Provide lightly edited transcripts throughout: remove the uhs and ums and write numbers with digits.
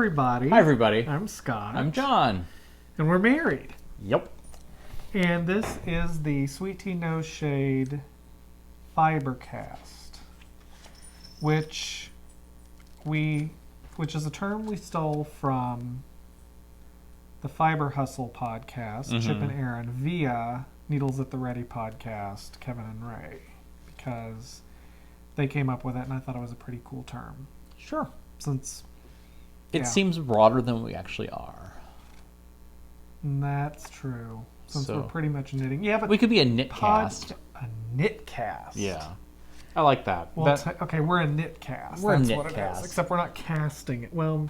everybody. Hi, everybody. I'm Scott. I'm John. And we're married. Yep. And this is the SweetTeaNoShade Fibercast, which is a term we stole from the Fiber Hustle podcast, Chip and Aaron, via Needles at the Ready podcast, Kevin and Ray, because they came up with it, and I thought it was a pretty cool term. Sure. Since it seems broader than we actually are. That's true. Since we're pretty much knitting. Yeah, but we could be a knitcast. A knitcast. Yeah. I like that. Well, okay, we're a knitcast. That's what it is. Except we're not casting it. Well,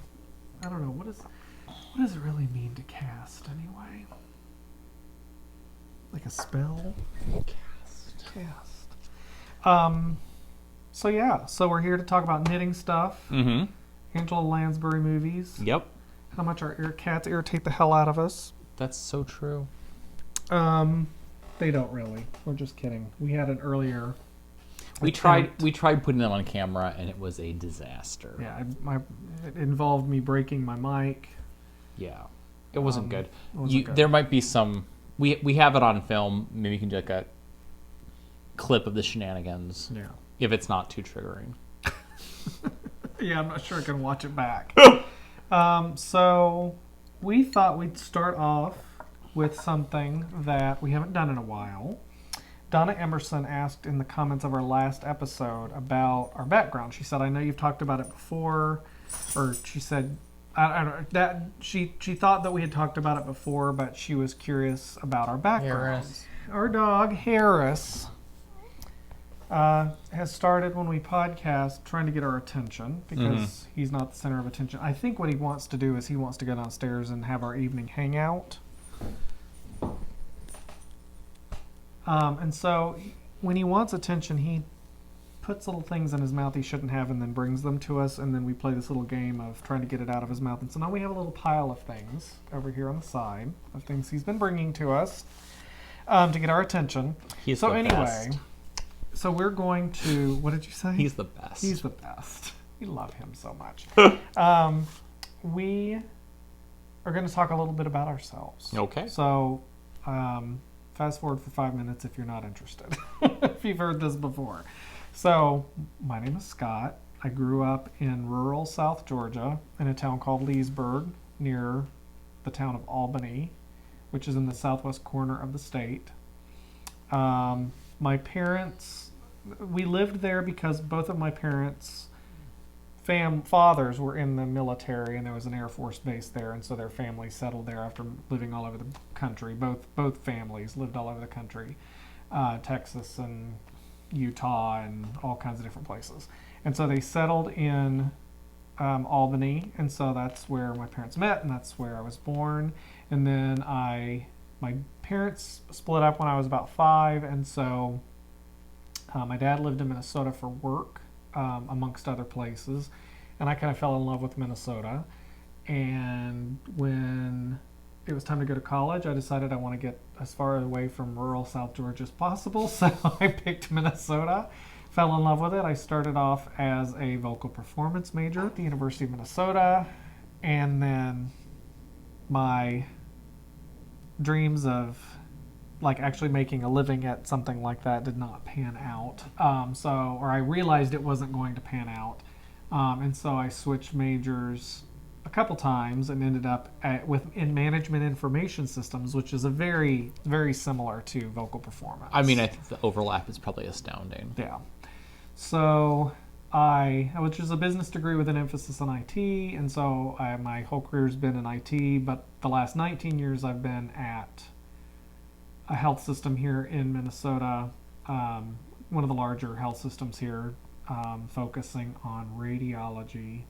I don't know. What does it really mean to cast anyway? Like a spell? Cast. So yeah. So we're here to talk about knitting stuff. Mm-hmm. Angela Lansbury movies. Yep. How much our cats irritate the hell out of us. That's so true. They don't really. We're just kidding. We had an earlier. We tried putting them on camera, and it was a disaster. Yeah, it involved me breaking my mic. Yeah, it wasn't good. Good. There might be some. We have it on film. Maybe you can do like a clip of the shenanigans. Yeah. If it's not too triggering. Yeah, I'm not sure I can watch it back. So we thought we'd start off with something that we haven't done in a while. Donna Emerson asked in the comments of our last episode about our background. She said, "I know you've talked about it before," or she said, "I don't know that she thought that we had talked about it before, but she was curious about our background." Harris. Our dog Harris has started when we podcast trying to get our attention because he's not the center of attention. I think what he wants to do is he wants to go downstairs and have our evening hangout. And so when he wants attention, he puts little things in his mouth he shouldn't have and then brings them to us, and then we play this little game of trying to get it out of his mouth. And so now we have a little pile of things over here on the side of things he's been bringing to us to get our attention. He's the best. So we're going to, what did you say? He's the best. He's the best. We love him so much. We are going to talk a little bit about ourselves. Okay. So fast forward for 5 minutes if you're not interested, if you've heard this before. So my name is Scott. I grew up in rural South Georgia in a town called Leesburg near the town of Albany, which is in the southwest corner of the state. My parents, we lived there because both of my parents' fathers were in the military, and there was an Air Force base there, and so their families settled there after living all over the country. Both families lived all over the country, Texas and Utah and all kinds of different places. And so they settled in Albany, and so that's where my parents met, and that's where I was born. And then my parents split up when I was about 5, and so my dad lived in Minnesota for work, amongst other places, and I kind of fell in love with Minnesota. And when it was time to go to college, I decided I want to get as far away from rural South Georgia as possible, so I picked Minnesota, fell in love with it. I started off as a vocal performance major at the University of Minnesota, and then my dreams of like actually making a living at something like that did not pan out. Or I realized it wasn't going to pan out. And so I switched majors a couple times and ended up in management information systems, which is a very, very similar to vocal performance. I mean, I think the overlap is probably astounding. Yeah. So which is a business degree with an emphasis on IT, and so my whole career's been in IT, but the last 19 years I've been at a health system here in Minnesota, one of the larger health systems here, focusing on radiology.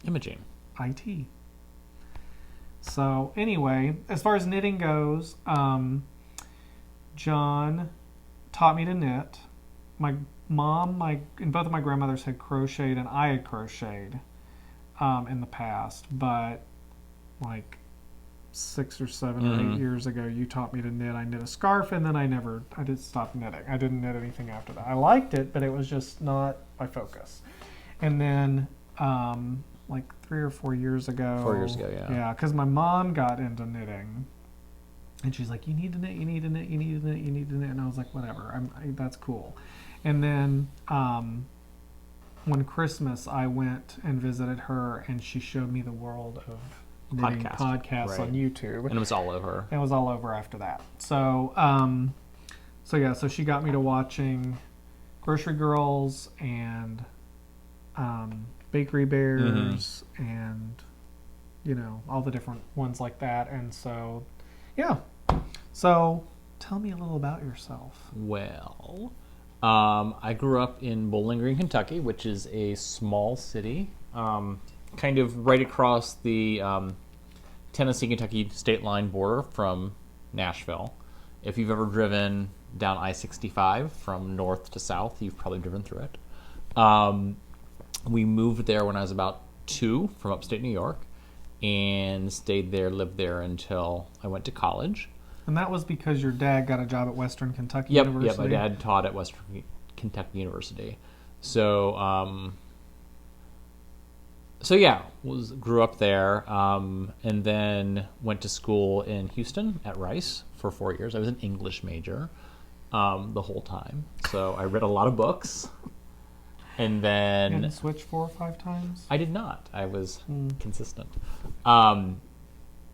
Imaging. IT. So anyway, as far as knitting goes, John taught me to knit. My mom, and both of my grandmothers had crocheted, and I had crocheted in the past, but like 6 or 7 or 8 years ago, you taught me to knit. I knit a scarf, and then I did stop knitting. I didn't knit anything after that. I liked it, but it was just not my focus. And then like 3 or 4 years ago. 4 years ago, yeah. Yeah, because my mom got into knitting. And she's like, you need to knit, you need to knit, you need to knit, you need to knit. And I was like, whatever, that's cool. And then one Christmas, I went and visited her, and she showed me the world of knitting podcasts on YouTube. And it was all over. And it was all over after that. So, so she got me to watching Grocery Girls and Bakery Bears and, you know, all the different ones like that. And so, yeah. So, tell me a little about yourself. Well, I grew up in Bowling Green, Kentucky, which is a small city, kind of right across the Tennessee-Kentucky state line border from Nashville. If you've ever driven down I-65 from north to south, you've probably driven through it. We moved there when I was about 2 from upstate New York and stayed there, lived there until I went to college. And that was because your dad got a job at Western Kentucky University? Yep, my dad taught at Western Kentucky University. So, grew up there, and then went to school in Houston at Rice for 4 years. I was an English major the whole time. So I read a lot of books. And then... You didn't switch 4 or 5 times? I did not. I was consistent.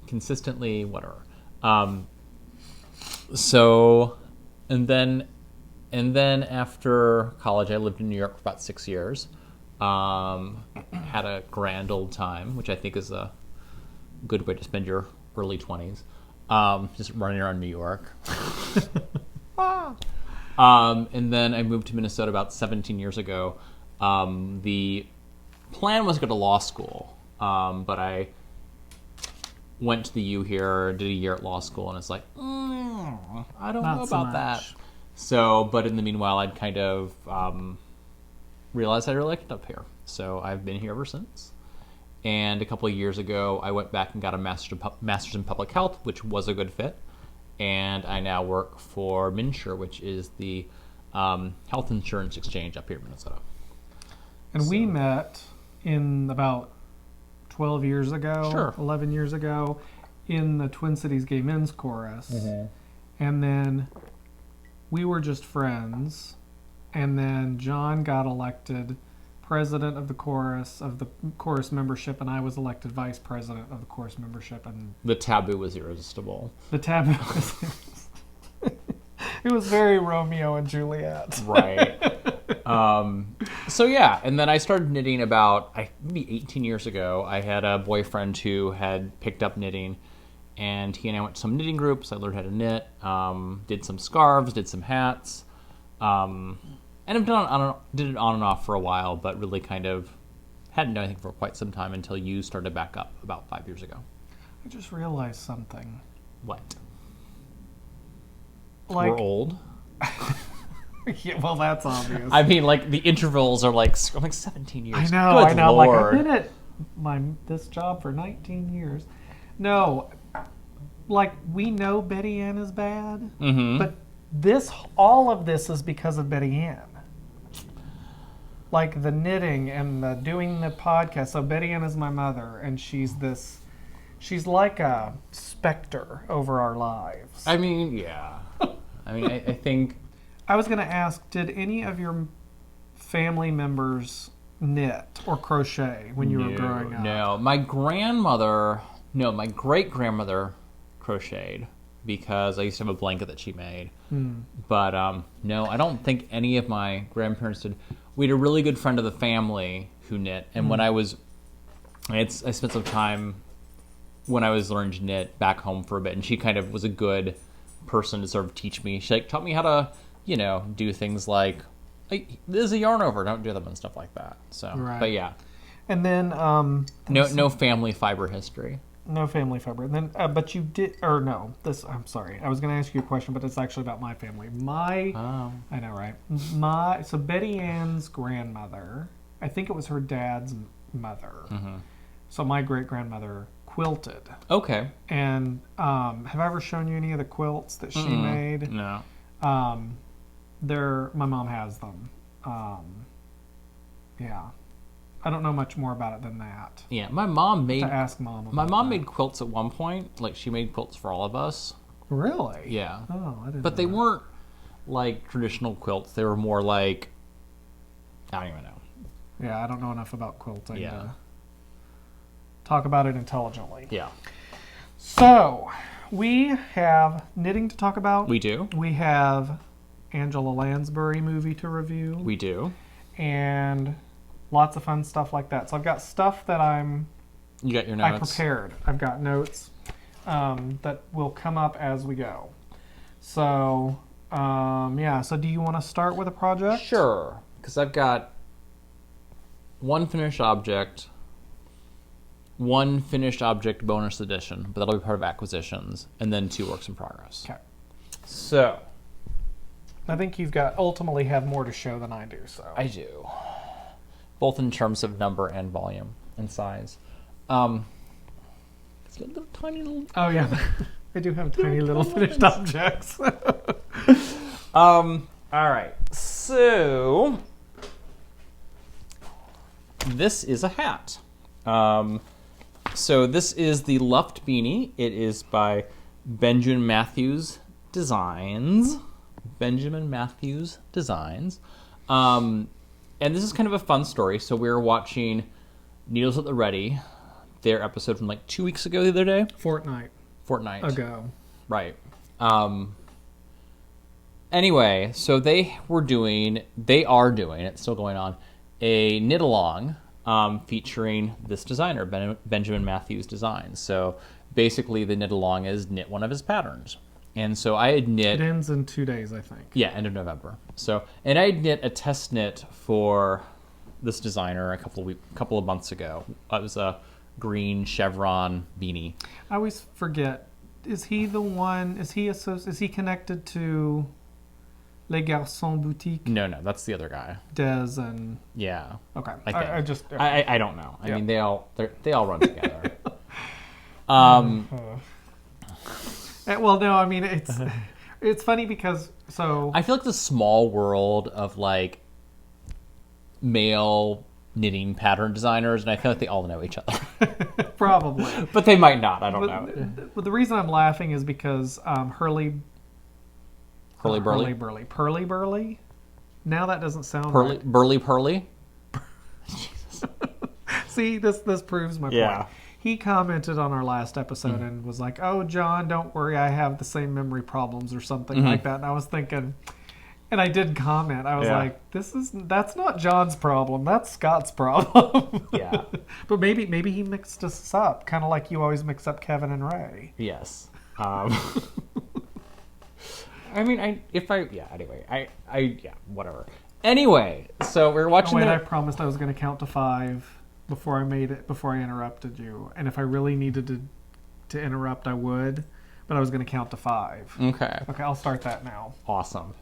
Consistently, whatever. And then after college, I lived in New York for about 6 years. Had a grand old time, which I think is a good way to spend your early 20s. Just running around New York. And then I moved to Minnesota about 17 years ago. The plan was to go to law school, but I went to the U here, did a year at law school, and it's like, I don't know about that. So, but in the meanwhile, I'd kind of realized I really liked it up here. So I've been here ever since. And a couple of years ago, I went back and got a master's in public health, which was a good fit. And I now work for MNsure, which is the health insurance exchange up here in Minnesota. And we met in about 12 years ago, 11 years ago, in the Twin Cities Gay Men's Chorus. And then we were just friends. And then John got elected president of the chorus membership, and I was elected vice president of the chorus membership. And the taboo was irresistible. The taboo was it was very Romeo and Juliet. Right. So yeah, and then I started knitting about maybe 18 years ago. I had a boyfriend who had picked up knitting, and he and I went to some knitting groups. I learned how to knit, did some scarves, did some hats, and I've did it on and off for a while, but really kind of hadn't done anything for quite some time until you started back up about 5 years ago. I just realized something. What? Like, we're old. Yeah, well, that's obvious. I mean, like, the intervals are like 17 years. I know. Good Lord. Like, I've been at this job for 19 years. No, like, we know Betty Ann is bad, but all of this is because of Betty Ann. Like, the knitting and the doing the podcast. So Betty Ann is my mother, and she's like a specter over our lives. I mean, yeah. I mean, I think... I was going to ask, did any of your family members knit or crochet when you were growing up? No. My great-grandmother crocheted because I used to have a blanket that she made. But no, I don't think any of my grandparents did. We had a really good friend of the family who knit. And when I spent some time when I was learning to knit back home for a bit. And she kind of was a good person to sort of teach me. She taught me how to... do things like, there's a yarn over, don't do them and stuff like that. So, right. But yeah. And then, no family fiber history. No family fiber. And then, but you did, or no, I'm sorry. I was going to ask you a question, but it's actually about my family. I know, right? So Betty Ann's grandmother, I think it was her dad's mother. So my great-grandmother quilted. Okay. And have I ever shown you any of the quilts that she made? No. My mom has them. Yeah. I don't know much more about it than that. Yeah, my mom made... To ask Mom about My mom that. made quilts at one point. Like, she made quilts for all of us. Really? Yeah. Oh, I didn't But know they that. weren't, like, traditional quilts. They were more like... I don't even know. Yeah, I don't know enough about quilting Yeah. to talk about it intelligently. Yeah. So, we have knitting to talk about. We do. We have Angela Lansbury movie to review. We do. And lots of fun stuff like that. So I've got stuff that You got your I notes? prepared. I've got notes that will come up as we go. So, yeah. So do you want to start with a project? Sure. Because I've got one finished object, one finished object bonus edition, but that'll be part of acquisitions, and then 2 works in progress. Okay. So, I think you've got ultimately have more to show than I do. So I do. Both in terms of number and volume and size. It's got little tiny little... Oh yeah, I do have tiny little finished objects. All right. So, this is a hat. So this is the Luft Beanie. It is by Benjamin Matthews Designs. Benjamin Matthews Designs. And this is kind of a fun story. So we were watching Needles at the Ready, their episode from like 2 weeks ago the other day. Fortnight ago. Right. Anyway, so they are doing, it's still going on, a knit along featuring this designer, Benjamin Matthews Designs. So basically the knit along is knit one of his patterns. And so I had knit... It ends in 2 days, I think. Yeah, end of November. So, and I had knit a test knit for this designer a couple of months ago. It was a green chevron beanie. I always forget. Is he the one? Is he connected to Les Garçons Boutique? No, that's the other guy. Des and Yeah. okay. I think. I just I don't know. I Yeah. mean, they all run together. well, no, I mean it's funny because I feel like the small world of like male knitting pattern designers, and I feel like they all know each other. probably. But they might not. I don't know. But the reason I'm laughing is because Hurly Burly. Now that doesn't sound right. Burly. See, this proves my Yeah. point. He commented on our last episode and was like, "Oh, John, don't worry, I have the same memory problems or something like that." And I was thinking, and I did comment. I was Yeah. like, that's not John's problem. That's Scott's problem." Yeah. But maybe he mixed us up, kind of like you always mix up Kevin and Ray. Yes. I mean, anyway, whatever. Anyway, so we're watching I promised I was going to count to 5 before I interrupted you. And if I really needed to interrupt, I would. But I was going to count to 5. Okay. Okay, I'll start that now. Awesome.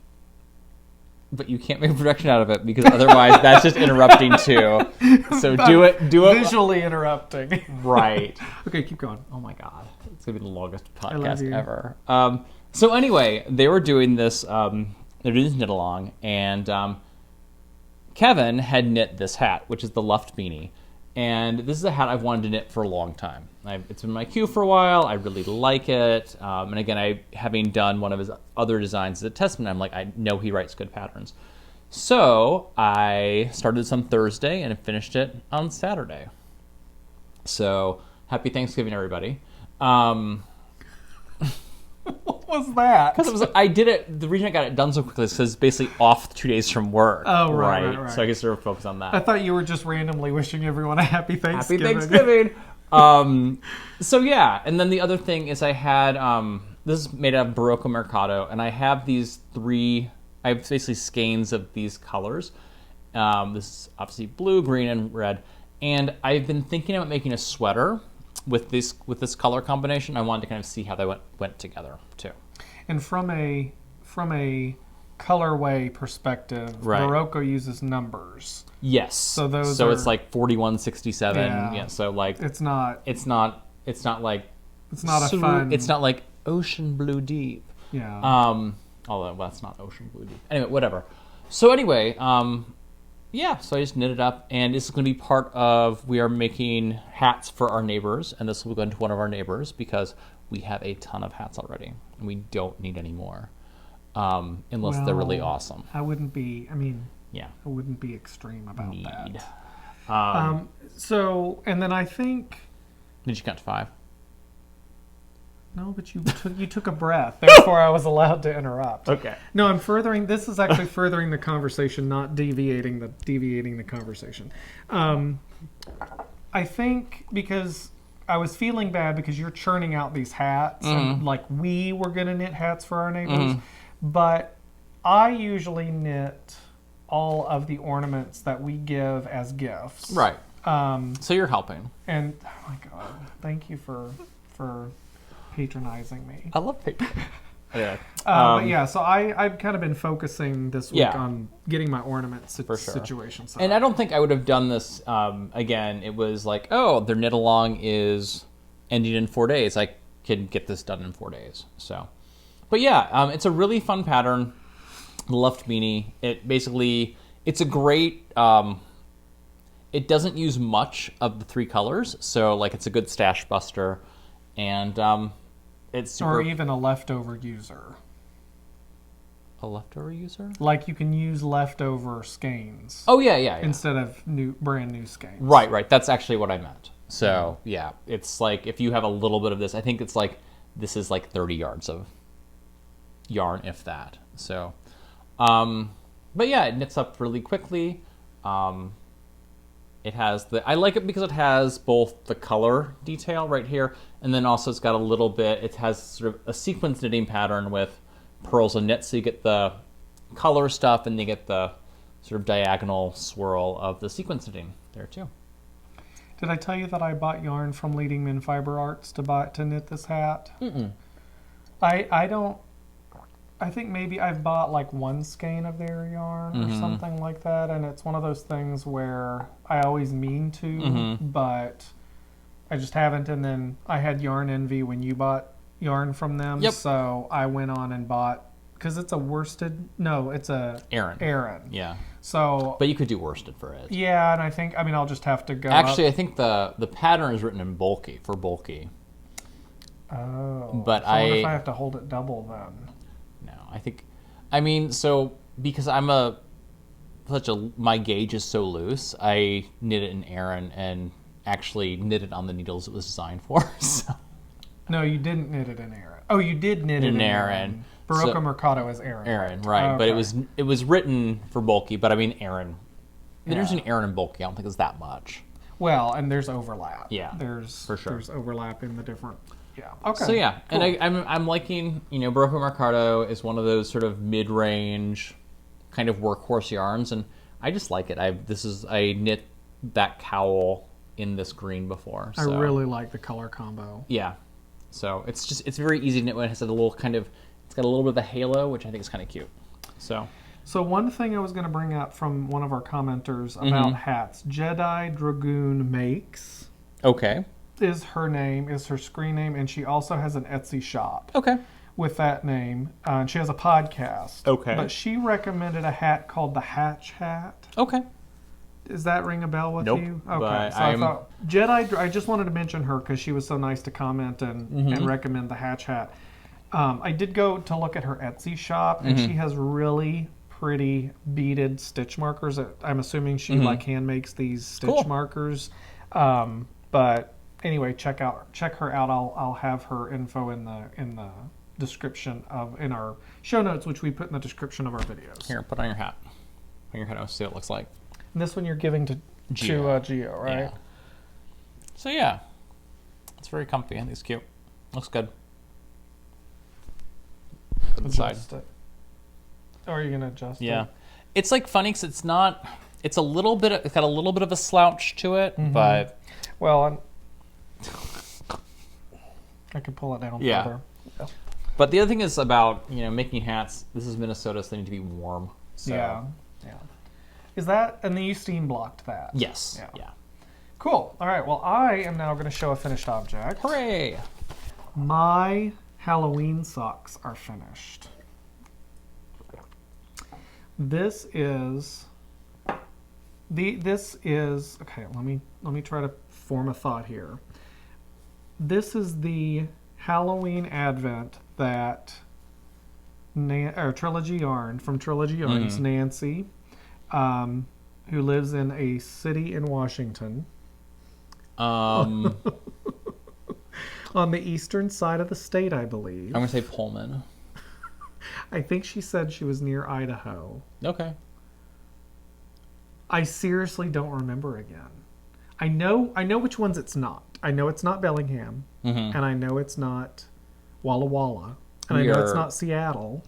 But you can't make a production out of it because otherwise that's just interrupting too. So do it. Visually interrupting. Right. Okay, keep going. Oh my god. It's going to be the longest love podcast you. ever. So anyway, they were doing this, they're doing this knit along, and Kevin had knit this hat, which is the Luft Beanie. And this is a hat I've wanted to knit for a long time. It's been in my queue for a while. I really like it. And again, having done one of his other designs as a testament, I'm like, I know he writes good patterns. So I started this on Thursday and finished it on Saturday. So happy Thanksgiving, everybody. What was that? Because I did it. The reason I got it done so quickly is because it's basically off 2 days from work. Oh, right. So I can sort of focus on that. I thought you were just randomly wishing everyone a happy Thanksgiving. Happy Thanksgiving. So yeah, and then the other thing is I had this is made out of Barocco Mercado, and I have these 3. I have basically skeins of these colors. This is obviously blue, green, and red. And I've been thinking about making a sweater with this color combination. I wanted to kind of see how they went together too. And from a colorway perspective, Right. Barocco uses numbers. Yes. So those So are- it's like 4167. Yeah. Yeah. So like It's not it's not like a fun. It's not like ocean blue deep. Yeah. Although that's not ocean blue deep. Anyway, whatever. So anyway, yeah, so I just knit it up, and this is going to be part of, we are making hats for our neighbors, and this will go into one of our neighbors because we have a ton of hats already, and we don't need any more, unless they're really awesome. I wouldn't be, Yeah. I wouldn't be extreme about Need. that. So, and then I think... Did you count to 5? No, but you took a breath. Therefore, I was allowed to interrupt. Okay. No, I'm furthering. This is actually furthering the conversation, not deviating the conversation. I think because I was feeling bad because you're churning out these hats, and like we were gonna knit hats for our neighbors, but I usually knit all of the ornaments that we give as gifts. Right. So you're helping. And oh my god, thank you for patronizing me. I love patronizing. Yeah. But yeah, so I've kind of been focusing this week Yeah. on getting my ornament For sure. situation set And up. I don't think I would have done this again. It was like, oh, their knit along is ending in 4 days. I can get this done in 4 days. So, but yeah, it's a really fun pattern. Luft Beanie. It basically, it's a great. It doesn't use much of the 3 colors, so like it's a good stash buster, and it's super. Or even a leftover user. A leftover user? Like you can use leftover skeins Oh yeah. instead of brand new skeins. Right. That's actually what I meant. So yeah, it's like if you have a little bit of this, I think it's like this is like 30 yards of yarn, if that. So, but yeah, it knits up really quickly. It has I like it because it has both the color detail right here, and then also it's got a little bit, it has sort of a sequence knitting pattern with pearls and knit, so you get the color stuff and you get the sort of diagonal swirl of the sequence knitting there too. Did I tell you that I bought yarn from Leading Men Fiber Arts to knit this hat? I think maybe I've bought like 1 skein of their yarn or something like that, and it's one of those things where I always mean to, but I just haven't. And then I had yarn envy when you bought yarn from them, so I went on and bought, because it's a worsted. No, it's a Aran. Yeah. So, but you could do worsted for it. Yeah, and I think I'll just have to go. Actually, I think the pattern is written in bulky for bulky. Oh, but so I wonder if I have to hold it double then. So because my gauge is so loose, I knit it in Aran and actually knit it on the needles it was designed for. So. No, you didn't knit it in Aran. Oh, you did knit it in Aran. Barocco Mercado is Aran. Aran, right? Okay. But it was written for bulky. But I mean Aran. There's an Aran and bulky. I don't think it's that much. Well, and there's overlap. Yeah, there's for sure. There's overlap in the different. Yeah. Okay. So yeah, cool. And I'm liking, Barocco Mercado is one of those sort of mid-range kind of workhorse yarns, and I just like it. I knit that cowl in this green before. So. I really like the color combo. Yeah. So it's very easy to knit when it has a little it's got a little bit of a halo, which I think is kind of cute. So one thing I was going to bring up from one of our commenters about hats, JediDragoonMakes. Okay. Is her screen name, and she also has an Etsy shop. Okay. With that name, and she has a podcast. Okay. But she recommended a hat called the Hatch Hat. Okay. Does that ring a bell with you? Okay. But so I thought I just wanted to mention her because she was so nice to comment and recommend the Hatch Hat. I did go to look at her Etsy shop, and she has really pretty beaded stitch markers. I'm assuming she hand makes these stitch markers. But anyway, check her out. I'll have her info in the description in our show notes, which we put in the description of our videos. Here, put on your hat. On your head, I'll see what it looks like. And this one you're giving to Gio, right? Yeah. So yeah, it's very comfy. I think it's cute. Looks good. Put it aside. Or are you gonna adjust it? Yeah, it's like funny because it's not. It's a little bit. It's got a little bit of a slouch to it, but well, I could pull it down further. Yeah. But the other thing is about making hats. This is Minnesota, so they need to be warm. So. Yeah. Is that, and then you steam blocked that? Yes. Yeah. Cool. All right. Well, I am now going to show a finished object. Hooray! My Halloween socks are finished. This is This is okay. Let me try to form a thought here. This is the Halloween Advent that Trilogy Yarn from Trilogy Yarns, Nancy, who lives in a city in Washington, on the eastern side of the state, I believe. I'm gonna say Pullman. I think she said she was near Idaho. Okay. I seriously don't remember again. I know which ones it's not. I know it's not Bellingham, and I know it's not Walla Walla, and I know it's not Seattle.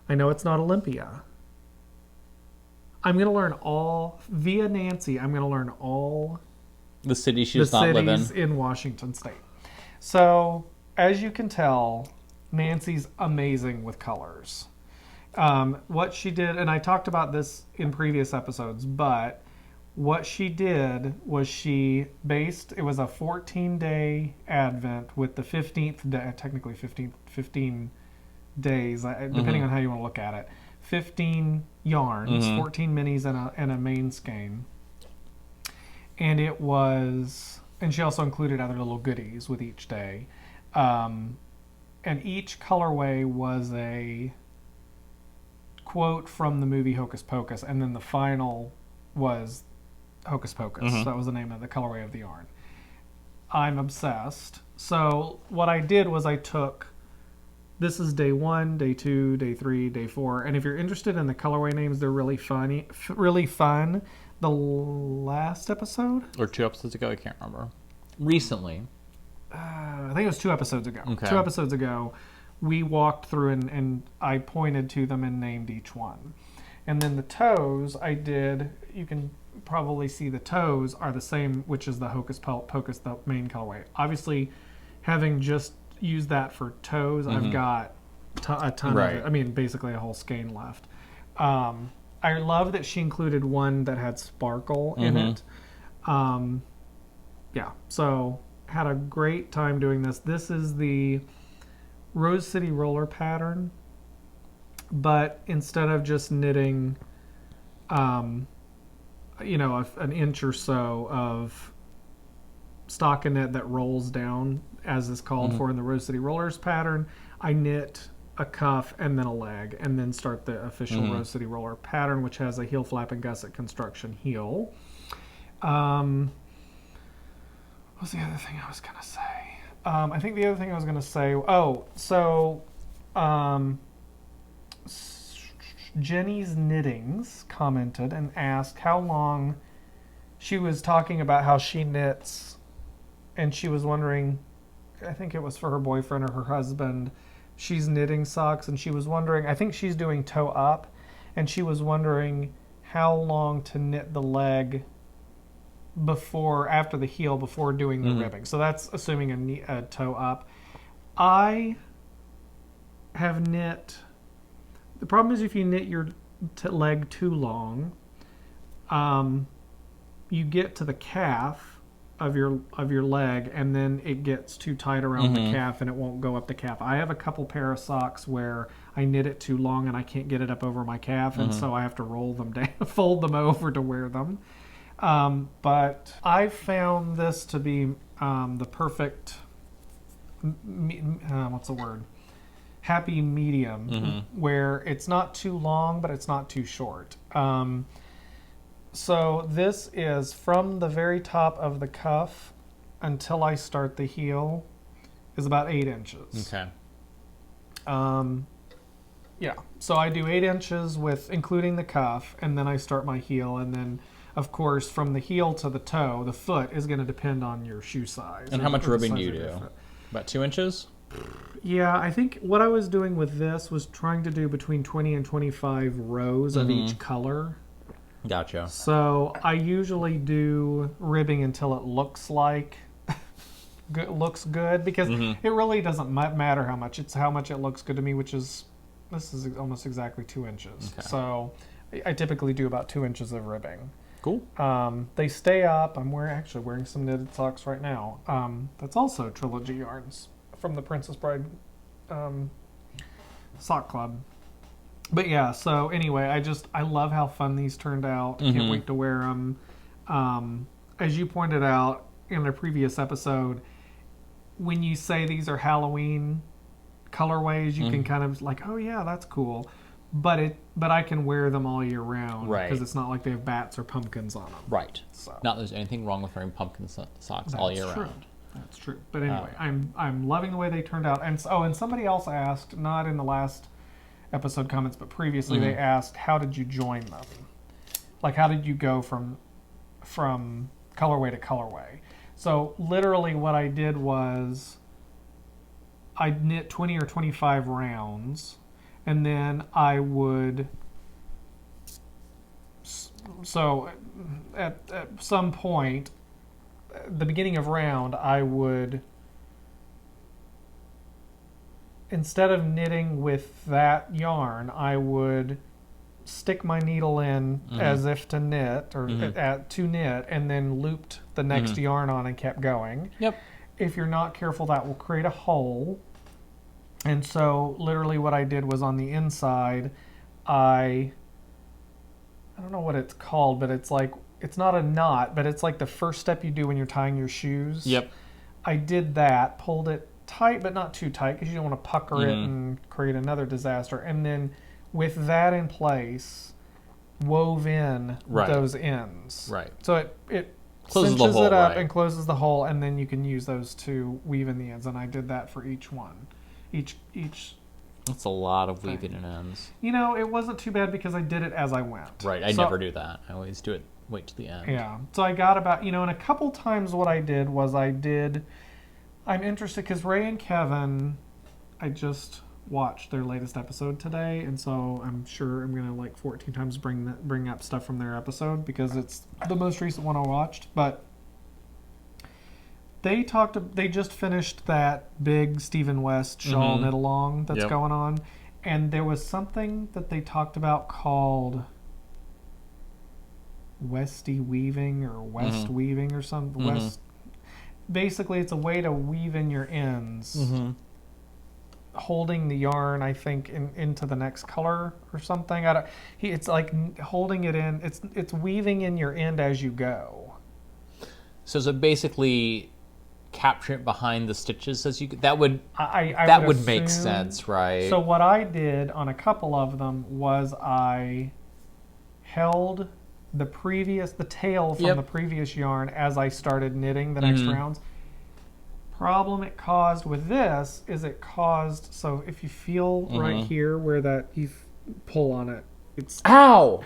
I know it's not Olympia. I'm going to learn all, via Nancy, I'm going to learn all the cities she does not live in Washington State. So, as you can tell, Nancy's amazing with colors. What she did, and I talked about this in previous episodes, but what she did was she based, it was a 14-day advent with the 15th day, technically 15 days, depending on how you want to look at it. 15 yarns, 14 minis and a main skein. And it was, and she also included other little goodies with each day. And each colorway was a quote from the movie Hocus Pocus, and then the final was Hocus Pocus. That was the name of the colorway of the yarn. I'm obsessed. So what I did was I took, this is day 1, day 2, day 3, day 4, and if you're interested in the colorway names, they're really funny, really fun. The last episode? Or 2 episodes ago, I can't remember. Recently. I think it was 2 episodes ago. Okay. 2 episodes ago, we walked through and I pointed to them and named each one. And then the toes, I did, you can probably see the toes are the same, which is the Hocus Pocus, the main colorway. Obviously, having just used that for toes, I've got a ton of it. I mean, basically a whole skein left. I love that she included one that had sparkle in it. Yeah, so had a great time doing this. This is the Rose City Roller pattern, but instead of just knitting, you know, an inch or so of stockinette that rolls down, as is called for in the Rose City Rollers pattern, I knit a cuff and then a leg, and then start the official Rose City Roller pattern, which has a heel flap and gusset construction heel. What was the other thing I was going to say? I think the other thing I was going to say, Jenny's Knittings commented and asked how long, she was talking about how she knits, and she was wondering, I think it was for her boyfriend or her husband, she's knitting socks, and she was wondering, I think she's doing toe up, and she was wondering how long to knit the leg after the heel, before doing the ribbing. So that's assuming a toe up. I have knit, the problem is if you knit your leg too long, you get to the calf of your leg, and then it gets too tight around the calf and it won't go up the calf. I have a couple pair of socks where I knit it too long and I can't get it up over my calf, and so I have to roll them down, fold them over to wear them. But I found this to be the perfect, what's the word? Happy medium, where it's not too long, but it's not too short. So this is from the very top of the cuff until I start the heel is about 8 inches. Okay. Yeah, so I do 8 inches with including the cuff, and then I start my heel, and then of course from the heel to the toe, the foot is going to depend on your shoe size. And how much ribbing do you do? About 2 inches? Yeah, I think what I was doing with this was trying to do between 20 and 25 rows of each color. Gotcha. So I usually do ribbing until it looks like looks good, because it really doesn't matter how much. It's how much it looks good to me, which is, this is almost exactly 2 inches. Okay. So I typically do about 2 inches of ribbing. Cool. They stay up. I'm actually wearing some knitted socks right now. That's also Trilogy Yarns from the Princess Bride sock club. But yeah, so anyway, I love how fun these turned out. Can't wait to wear them. As you pointed out in a previous episode, when you say these are Halloween colorways, you can kind of like, oh yeah, that's cool. But I can wear them all year round, right? Because it's not like they have bats or pumpkins on them, right? So not there's anything wrong with wearing pumpkin socks all year round. That's true. But anyway, I'm loving the way they turned out. And somebody else asked, not in the last episode comments, but previously they asked, how did you join them? Like, how did you go from colorway to colorway? So literally what I did was I knit 20 or 25 rounds, and then I would, so at some point, the beginning of round, I would, instead of knitting with that yarn, I would stick my needle in as if to knit, or to knit, and then looped the next yarn on and kept going. Yep. If you're not careful, that will create a hole. And so literally what I did was on the inside, I don't know what it's called, but it's like, it's not a knot, but it's like the first step you do when you're tying your shoes. Yep. I did that, pulled it tight, but not too tight, because you don't want to pucker it and create another disaster. And then with that in place, wove in those ends. Right. So it closes cinches the hole, it up and closes the hole, and then you can use those to weave in the ends. And I did that for each one. Each That's a lot of weaving in ends. You know, it wasn't too bad because I did it as I went. Right. I never do that. I always do it, wait to the end. Yeah. So I got about, and a couple times what I did was I'm interested because Ray and Kevin, I just watched their latest episode today, and so I'm sure I'm gonna like 14 times bring up stuff from their episode because it's the most recent one I watched. But they just finished that big Stephen West shawl knit along that's going on, and there was something that they talked about called Westy Weaving or West Weaving or something. West. Basically, it's a way to weave in your ends, holding the yarn, I think, into the next color or something. It's like holding it in. It's weaving in your end as you go. So is it basically capture it behind the stitches as you that would make sense, right? So what I did on a couple of them was I held the tail from the previous yarn as I started knitting the next rounds. Problem it caused with this is so if you feel right here where that you pull on it, it's ow.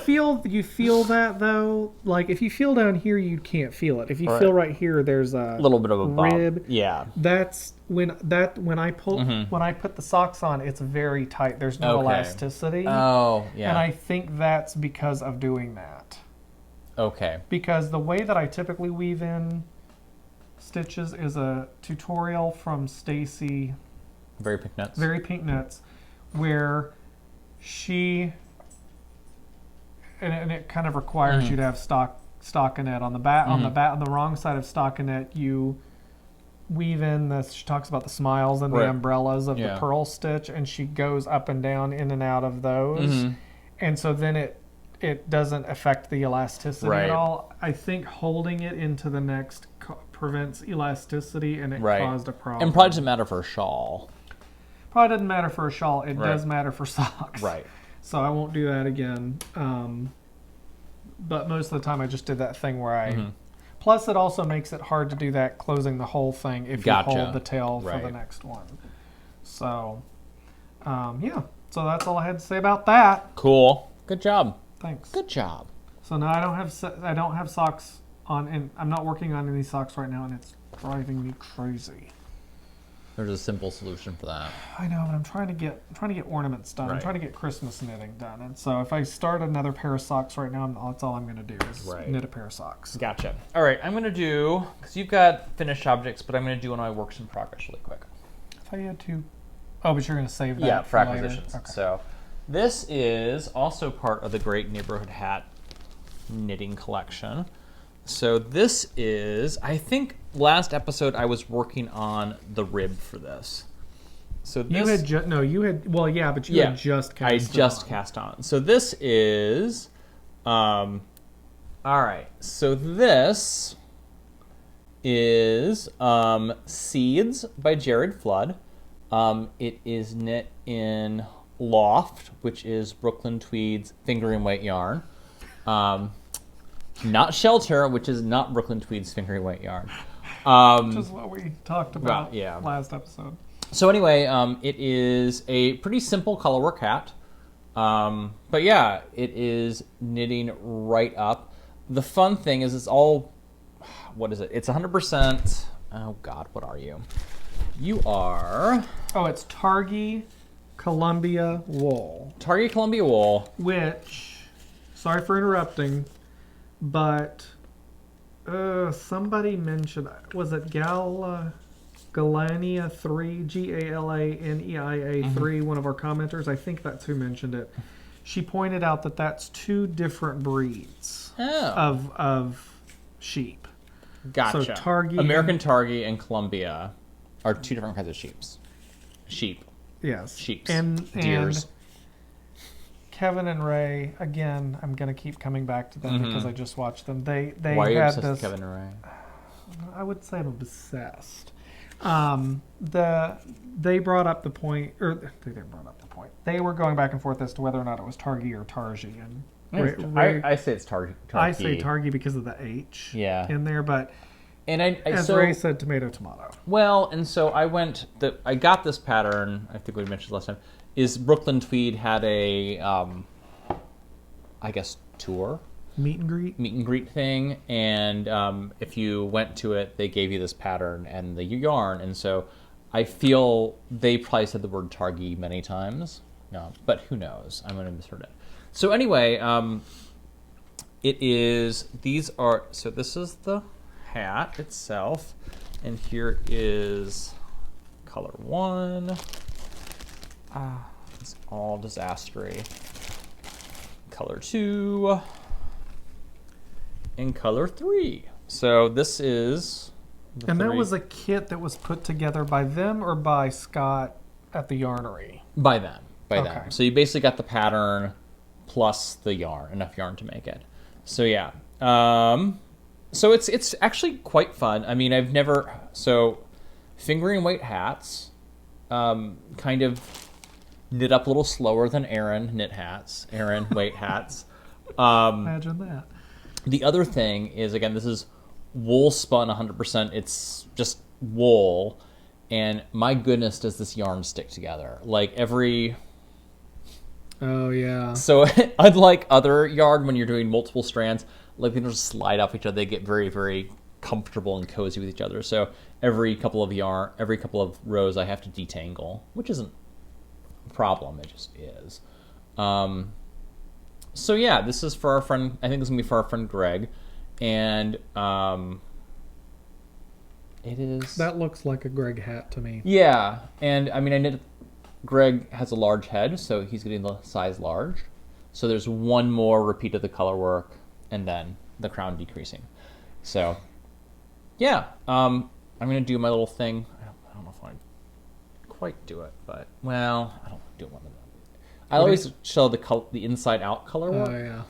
You feel that though? Like if you feel down here, you can't feel it. If you feel right here, there's a little bit of a rib. bump. Yeah. That's when I put the socks on, it's very tight. There's no elasticity. Oh, yeah. And I think that's because of doing that. Okay. Because the way that I typically weave in stitches is a tutorial from Stacy. Very Pink Nuts. Where she. And it kind of requires you to have stockinette on the wrong side of stockinette. You weave in she talks about the smiles and the umbrellas of the purl stitch, and she goes up and down in and out of those, and so then it doesn't affect the elasticity at all. I think holding it into the next prevents elasticity, and it caused a problem. And probably doesn't matter for a shawl. Probably doesn't matter for a shawl. It does matter for socks. Right. So I won't do that again. But most of the time I just did that thing where I... Plus it also makes it hard to do that closing the whole thing if you hold the tail for the next one. So, So that's all I had to say about that. Cool. Good job. Thanks. Good job. So now I don't have socks on, and I'm not working on any socks right now, and it's driving me crazy. There's a simple solution for that. I know, but I'm trying to get ornaments done. I'm trying to get Christmas knitting done. And so if I start another pair of socks right now, that's all I'm going to do is knit a pair of socks. Gotcha. All right, I'm going to do, because you've got finished objects, but I'm going to do one of my works in progress really quick. If I had to... Oh, but you're going to save that for acquisitions. Okay. So this is also part of the Great Neighborhood Hat knitting collection. So this is, I think last episode I was working on the rib for this. So this, you had well, yeah, but you had just cast. I just cast on. So this is, all right. So this is Seeds by Jared Flood. It is knit in Loft, which is Brooklyn Tweed's fingering weight yarn. Not Shelter, which is not Brooklyn Tweed's fingering weight yarn. Which is what we talked about last episode. So anyway, it is a pretty simple colorwork hat. But yeah, it is knitting right up. The fun thing is it's all, what is it? It's 100%, oh God, what are you? You are... Oh, it's Targhee Columbia wool. Targhee Columbia wool. Which, sorry for interrupting, but somebody mentioned, was it Galania 3, Galania 3, one of our commenters? I think that's who mentioned it. She pointed out that that's two different breeds of sheep. Gotcha. So Targhee, American Targhee and Columbia are two different kinds of sheep. Yes. Sheeps. And Deers. Kevin and Ray, again, I'm going to keep coming back to them because I just watched them. They Why are you had obsessed this, with Kevin and Ray? I would say I'm obsessed. They brought up the point, or they didn't brought up the point. They were going back and forth as to whether or not it was Targhee or Targhee. And Ray, I say it's Targhee. I say Targhee because of the H in there, but and as Ray said, tomato. Well, and so I got this pattern, I think we mentioned last time, is Brooklyn Tweed had a, I guess, tour. Meet and greet thing, and if you went to it, they gave you this pattern and the yarn, and so I feel they probably said the word Targhee many times, but who knows? I'm going to misheard it. So anyway, this is the hat itself, and here is color 1. It's all disastery. Color 2. And color 3. So this is... And that was a kit that was put together by them or by Scott at the yarnery? By them. Them. So you basically got the pattern plus the yarn, enough yarn to make it. So yeah. So it's actually quite fun. I mean, I've never... So fingering weight hats kind of knit up a little slower than Aaron weight hats. Imagine that. The other thing is, again, this is wool spun 100%. It's just wool. And my goodness, does this yarn stick together. Like every... Oh, yeah. So unlike other yarn, when you're doing multiple strands, like they just slide off each other. They get very, very comfortable and cozy with each other. So every couple of rows, I have to detangle, which isn't a problem. It just is. So yeah, this is for our friend, I think this is going to be for our friend Greg, and it is... That looks like a Greg hat to me. Yeah, and I mean, Greg has a large head, so he's getting the size large. So there's one more repeat of the color work, and then the crown decreasing. So, yeah, I'm going to do my little thing. I don't know if I quite do it, but, well, I don't do one of them. I always show the inside out color work. Oh, yeah.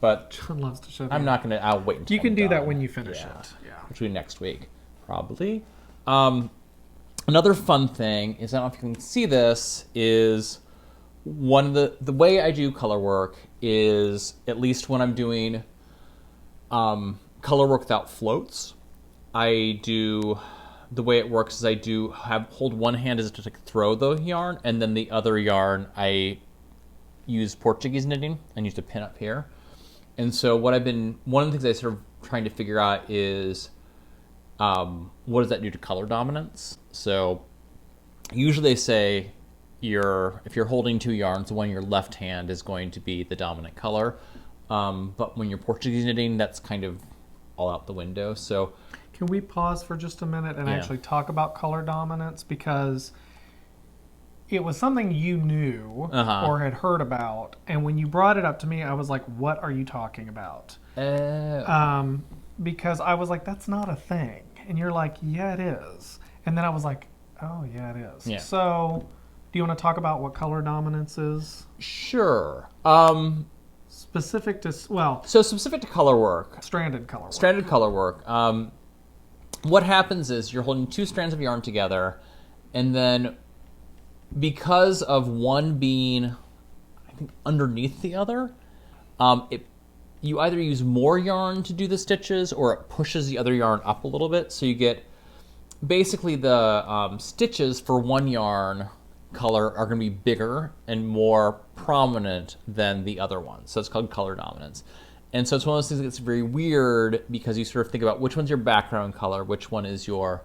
But John loves to show I'm not going to, I'll wait until you can I'm do done. that when you finish it. Yeah. Which will be next week, probably. Another fun thing is, I don't know if you can see this, is one of the way I do color work is, at least when I'm doing color work without floats, the way it works is I hold one hand as to throw the yarn, and then the other yarn I use Portuguese knitting and use to pin up here. And so one of the things I sort of trying to figure out is what does that do to color dominance? So usually they say if you're holding two yarns, the one in your left hand is going to be the dominant color. But when you're Portuguese knitting, that's kind of all out the window. So can we pause for just a minute and actually talk about color dominance? Because it was something you knew or had heard about, and when you brought it up to me, I was like, what are you talking about? Because I was like, that's not a thing. And you're like, yeah, it is. And then I was like, oh, yeah, it is. Yeah. So Do you want to talk about what color dominance is? Sure. Specific to, well, So specific to color work, stranded color work. stranded color work, what happens is you're holding 2 strands of yarn together, and then because of one being, I think, underneath the other, you either use more yarn to do the stitches, or it pushes the other yarn up a little bit, so you get basically the stitches for one yarn color are going to be bigger and more prominent than the other one. So it's called color dominance. And so it's one of those things that gets very weird because you sort of think about which one's your background color, which one is your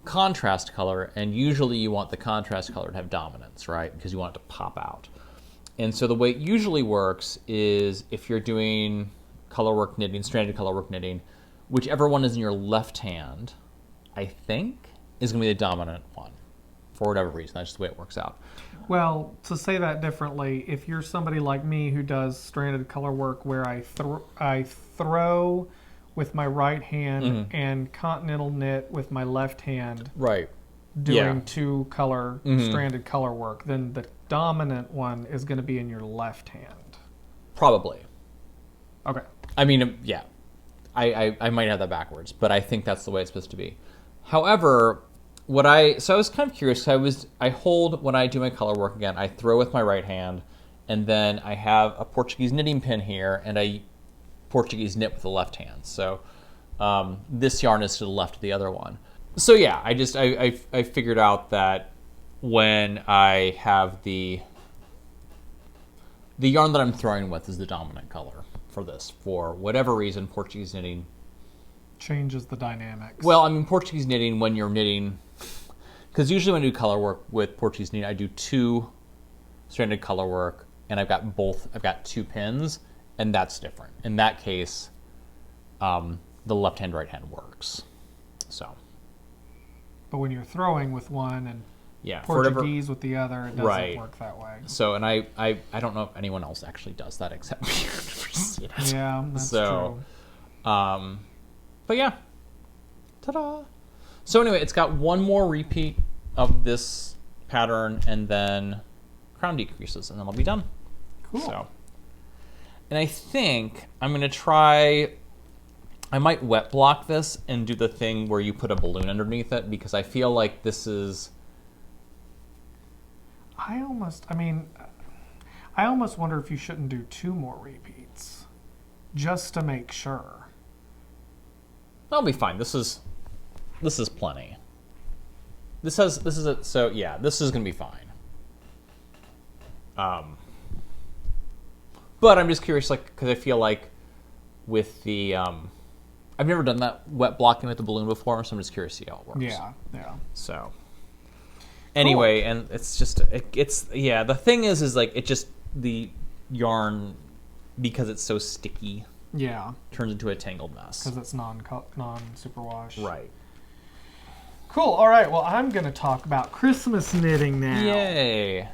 contrast color, and usually you want the contrast color to have dominance, right? Because you want it to pop out. And so the way it usually works is if you're doing color work knitting, stranded color work knitting, whichever one is in your left hand, I think, is going to be the dominant one. For whatever reason, that's just the way it works out. Well, to say that differently, if you're somebody like me who does stranded color work where I throw with my right hand and continental knit with my left hand, Right. doing 2 color stranded color work, then the dominant one is going to be in your left hand. Probably. Okay. I mean, yeah. I might have that backwards, but I think that's the way it's supposed to be. However, so I was kind of curious. I hold, when I do my color work again, I throw with my right hand, and then I have a Portuguese knitting pin here, and I Portuguese knit with the left hand. So this yarn is to the left of the other one. So yeah, I figured out that when I have the yarn that I'm throwing with is the dominant color for this. For whatever reason, Portuguese knitting Changes the dynamics. Well, I mean, Portuguese knitting, when you're knitting, because usually when I do color work with Portuguese knitting, I do 2 stranded color work, and I've got 2 pins, and that's different. In that case, the left hand, right hand works. So. But when you're throwing with one and Yeah, Portuguese with the other, it doesn't Right. work that way. So, and I don't know if anyone else actually does that except me. Yeah, that's So, true. But yeah, ta-da! So anyway, it's got one more repeat of this pattern, and then crown decreases, and then I'll be done. Cool. So, and I think I'm gonna try. I might wet block this and do the thing where you put a balloon underneath it, because I feel like this is. I almost wonder if you shouldn't do 2 more repeats, just to make sure. That'll be fine. This is plenty. This is gonna be fine. But I'm just curious, like, because I feel like with the I've never done that wet blocking with the balloon before, so I'm just curious to see how it works. Yeah. So anyway, cool. And it's just the thing is like it just the yarn, because it's so sticky. Yeah. Turns into a tangled mess. Because it's non-superwash. Right. Cool. All right. Well, I'm going to talk about Christmas knitting now. Yay.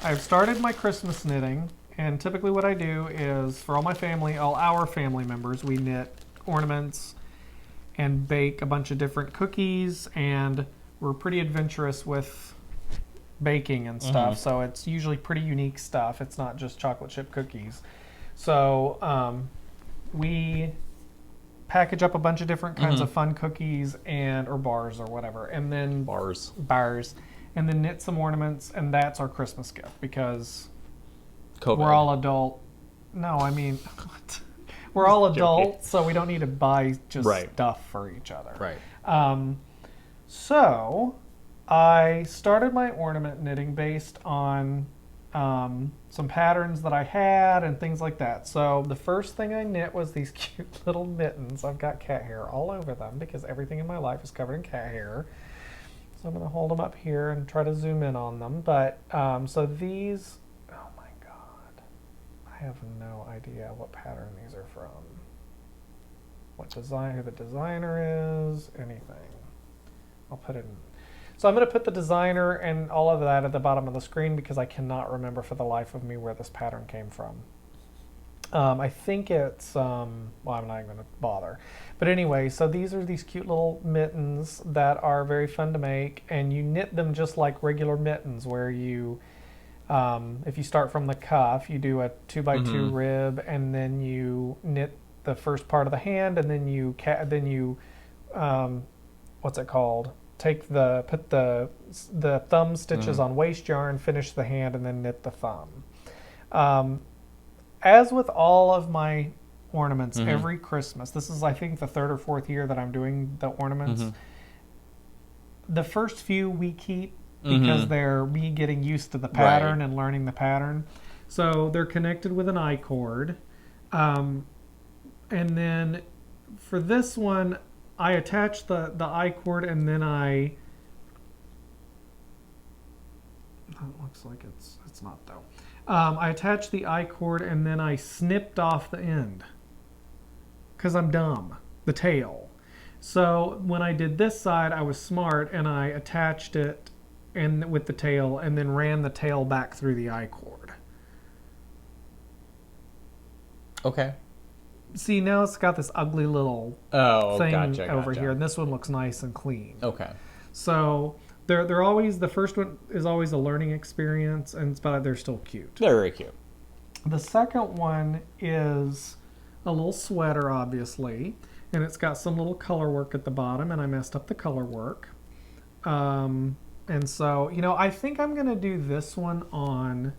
I've started my Christmas knitting, and typically what I do is, for all our family members, we knit ornaments and bake a bunch of different cookies, and we're pretty adventurous with baking and stuff, so it's usually pretty unique stuff. It's not just chocolate chip cookies. So we package up a bunch of different kinds of fun cookies or bars or whatever, and then bars, and then knit some ornaments, and that's our Christmas gift, because COVID. We're all adult. No, I mean, we're all adults, so we don't need to buy just stuff for each other. Right. So I started my ornament knitting based on some patterns that I had and things like that. So the first thing I knit was these cute little mittens. I've got cat hair all over them because everything in my life is covered in cat hair. So I'm going to hold them up here and try to zoom in on them. But so these, oh my God, I have no idea what pattern these are from. What design, who the designer is, anything. I'll put it in. So I'm going to put the designer and all of that at the bottom of the screen because I cannot remember for the life of me where this pattern came from. I think it's, well, I'm not even going to bother. But anyway, so these are these cute little mittens that are very fun to make, and you knit them just like regular mittens, where you, if you start from the cuff, you do a 2x2 rib, and then you knit the first part of the hand, and then you, what's it called? Put the thumb stitches on waist yarn, finish the hand, and then knit the thumb. As with all of my ornaments, every Christmas, this is, I think, the third or fourth year that I'm doing the ornaments. The first few we keep because they're me getting used to the pattern and learning the pattern. So they're connected with an I-cord. And then for this one, I attach the I-cord, and then it looks like it's not though. I attached the I-cord, and then I snipped off the end because I'm dumb, the tail. So when I did this side, I was smart, and I attached it with the tail, and then ran the tail back through the I-cord. Okay. See, now it's got this ugly little thing over here, and this one looks nice and clean. Okay. So they're always, the first one is always a learning experience, but they're still cute. They're very cute. The second one is a little sweater, obviously, and it's got some little color work at the bottom, and I messed up the color work. And so, I think I'm going to do this one on,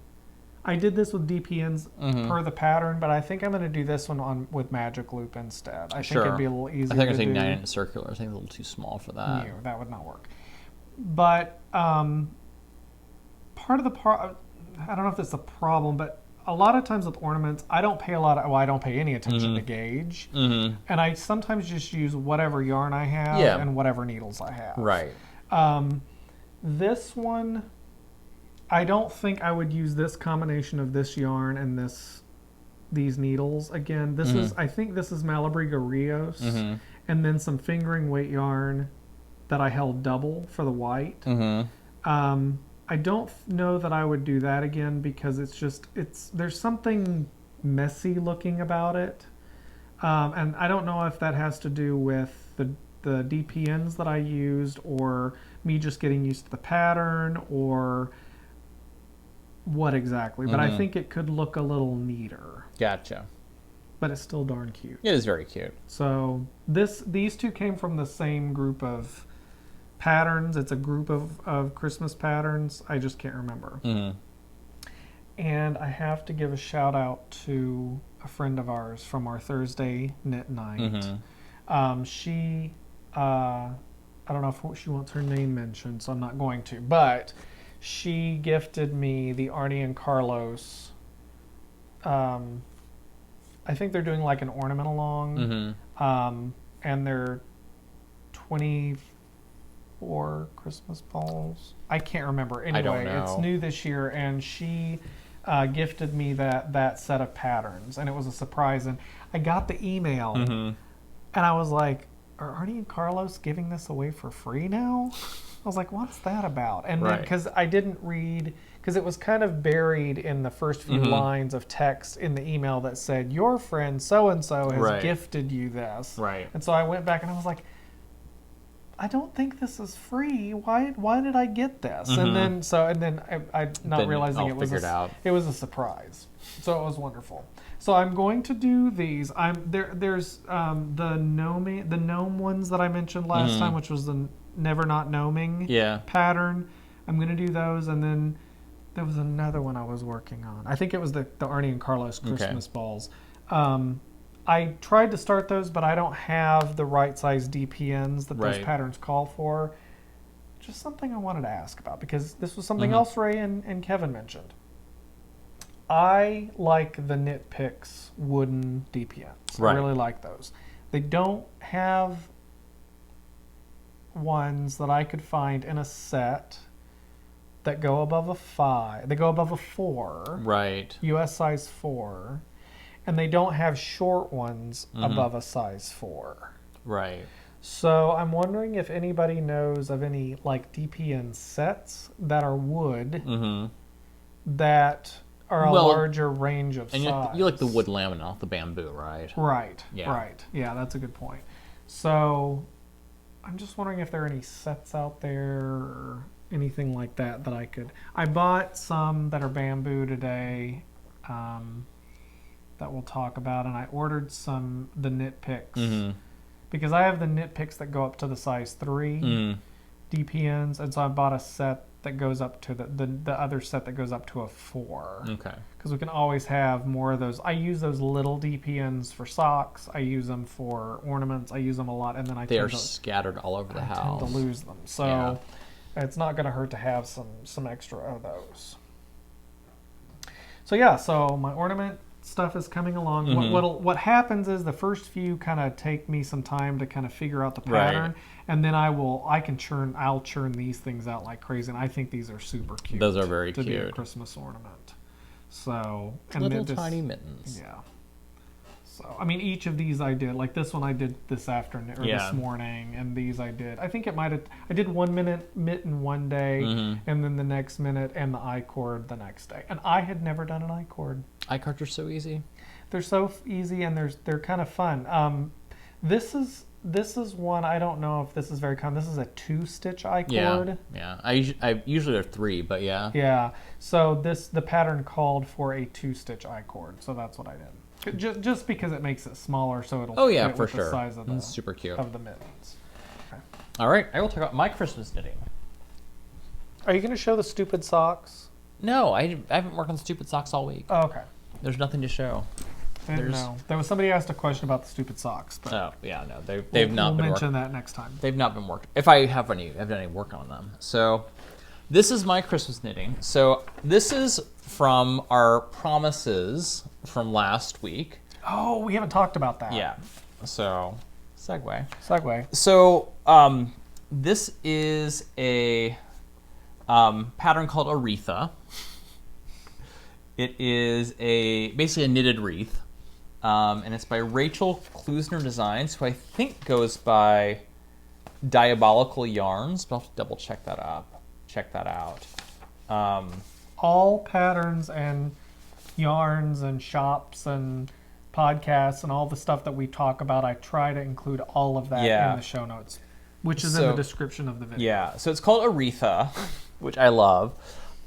I did this with DPNs per the pattern, but I think I'm going to do this one with magic loop instead. I think it'd be a little easier to do. I think I say 9-inch circular. I think it's a little too small for that. No, that would not work. But part of the I don't know if it's a problem, but a lot of times with ornaments, I don't pay any attention to gauge. And I sometimes just use whatever yarn I have and whatever needles I have. Right. This one, I don't think I would use this combination of this yarn and these needles. Again, I think this is Malabriga Rios, and then some fingering weight yarn that I held double for the white. I don't know that I would do that again because there's something messy looking about it. And I don't know if that has to do with the DPNs that I used, or me just getting used to the pattern, or what exactly. But I think it could look a little neater. Gotcha. But it's still darn cute. It is very cute. So these two came from the same group of patterns. It's a group of Christmas patterns. I just can't remember. And I have to give a shout out to a friend of ours from our Thursday knit night. She, I don't know if she wants her name mentioned, so I'm not going to, but she gifted me the Arnie and Carlos. I think they're doing like an ornament along, and they're 24 Christmas balls. I can't remember. Anyway, I don't know. It's new this year, and she gifted me that set of patterns, and it was a surprise. And I got the email, and I was like, "Are Arnie and Carlos giving this away for free now?" I was like, "What's that about?" And then because I didn't read, because it was kind of buried in the first few lines of text in the email that said, "Your friend so and so has gifted you this." Right. And so I went back and I was like, I don't think this is free. Why did I get this? And then I not realizing it was a surprise. So it was wonderful. So I'm going to do these. There's the gnome ones that I mentioned last time, which was the never not gnoming pattern. I'm going to do those, and then there was another one I was working on. I think it was the Arnie and Carlos Christmas balls. I tried to start those, but I don't have the right size DPNs that those patterns call for. Just something I wanted to ask about, because this was something else Ray and Kevin mentioned. I like the Knit Picks wooden DPNs. I really like those. They don't have ones that I could find in a set that go above a 5. They go above a 4. Right. US size 4. And they don't have short ones above a size 4. Right. So I'm wondering if anybody knows of any like DPN sets that are wood that or a larger range of and size. you like the wood laminate, not the bamboo, right? Right. Yeah. Right. Yeah, that's a good point. So I'm just wondering if there are any sets out there or anything like that that I could. I bought some that are bamboo today that we'll talk about, and I ordered the knit picks because I have the knit picks that go up to the size 3 DPNs, and so I bought a set that goes up to the other set that goes up to a 4. Okay. Because we can always have more of those. I use those little DPNs for socks. I use them for ornaments. I use them a lot, and then they are scattered all over the house. I tend to lose them, so it's not going to hurt to have some extra of those. So yeah, so my ornament stuff is coming along. What happens is the first few kind of take me some time to kind of figure out the pattern, and then I'll churn these things out like crazy, and I think these are super cute. Those are very cute. To be a Christmas ornament. So little tiny mittens. Yeah. So I mean, each of these I did. Like this one I did this afternoon or this morning, and these I did. I think I did 1 minute mitten one day, and then the next minute and the I-cord the next day. And I had never done an I-cord. I-cords are so easy. They're so easy, and they're kind of fun. This is one, I don't know if this is very common. This is a 2-stitch I-cord. Yeah. I usually are 3, but yeah. Yeah. So the pattern called for a 2-stitch I-cord, so that's what I did. Just because it makes it smaller, so it'll fit for with sure. the size of the super cute of the mittens. Okay. All right, I will talk about my Christmas knitting. Are you going to show the stupid socks? No, I haven't worked on stupid socks all week. Oh, okay. There's nothing to show. No. There was somebody asked a question about the stupid socks. But no, they've not been. We'll mention that next time. They've not been worked. If I have any, I've done any work on them. So, this is my Christmas knitting. So this is from our promises from last week. Oh, we haven't talked about that. Yeah. So, segue. So, this is a pattern called Awreatha. It is basically a knitted wreath, and it's by Rachel Kluesner Designs, who I think goes by Diabolical Yarns, but I'll have to double check that out. All patterns and yarns and shops and podcasts and all the stuff that we talk about, I try to include all of that in the show notes, which is in the description of the video. Yeah, so it's called Awreatha, which I love.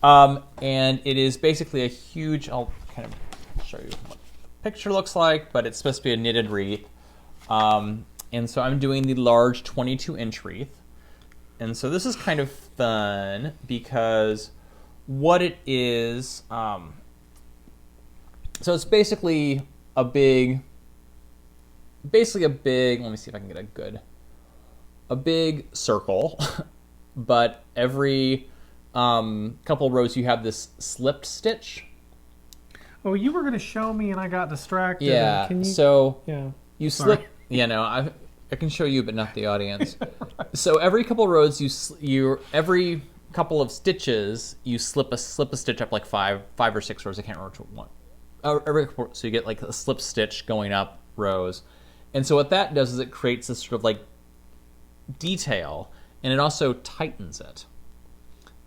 And it is basically a huge, I'll kind of show you what the picture looks like, but it's supposed to be a knitted wreath. And so I'm doing the large 22-inch wreath. And so this is kind of fun because what it is, so it's basically a big, let me see if I can get a big circle, but every couple rows you have this slipped stitch. Oh, you were going to show me and I got distracted. Yeah, you slip. Yeah, no, I can show you, but not the audience. Right. So every couple rows, every couple of stitches, you slip a stitch up like five or six rows. I can't remember which one. So you get like a slip stitch going up rows, and so what that does is it creates this sort of like detail, and it also tightens it.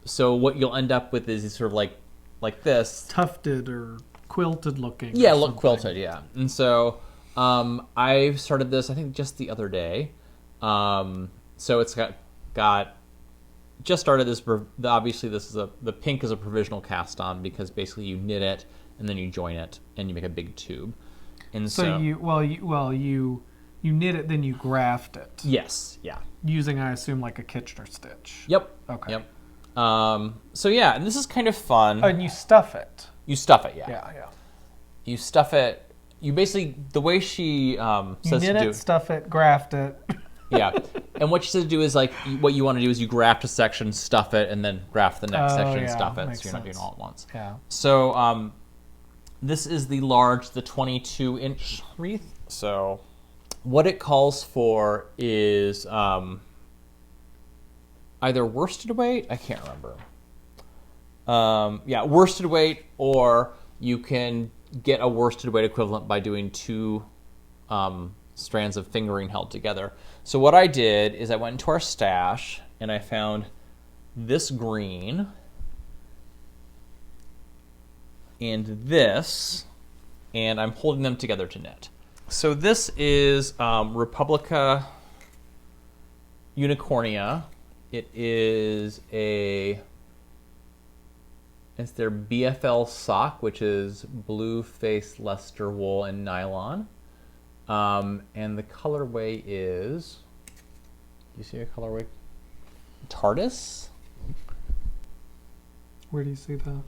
So what you'll end up with is sort of like this tufted or quilted looking. Yeah, look quilted. Yeah, and so I started this I think just the other day. So it's got just started this. Obviously, this is the pink is a provisional cast on because basically you knit it and then you join it and you make a big tube. And so you knit it, then you graft it. Yes. Yeah. Using, I assume, like a Kitchener stitch. Yep. Okay. Yep. So yeah, and this is kind of fun. And you stuff it. You stuff it, yeah. Yeah. You stuff it. You basically, the way she says to do, stuff it, graft it. Yeah, and what she says to do is like what you want to do is you graft a section, stuff it, and then graft the next section and stuff it. So you're not doing it all at once. Yeah. So this is the 22-inch wreath. So what it calls for is either worsted weight, I can't remember. Worsted weight, or you can get a worsted weight equivalent by doing two strands of fingering held together. So what I did is I went into our stash and I found this green, and this, and I'm holding them together to knit. So this is Republica Unicornia. It is it's their BFL sock, which is blue face Leicester wool and nylon. And the colorway is, do you see a colorway? TARDIS? Where do you see that?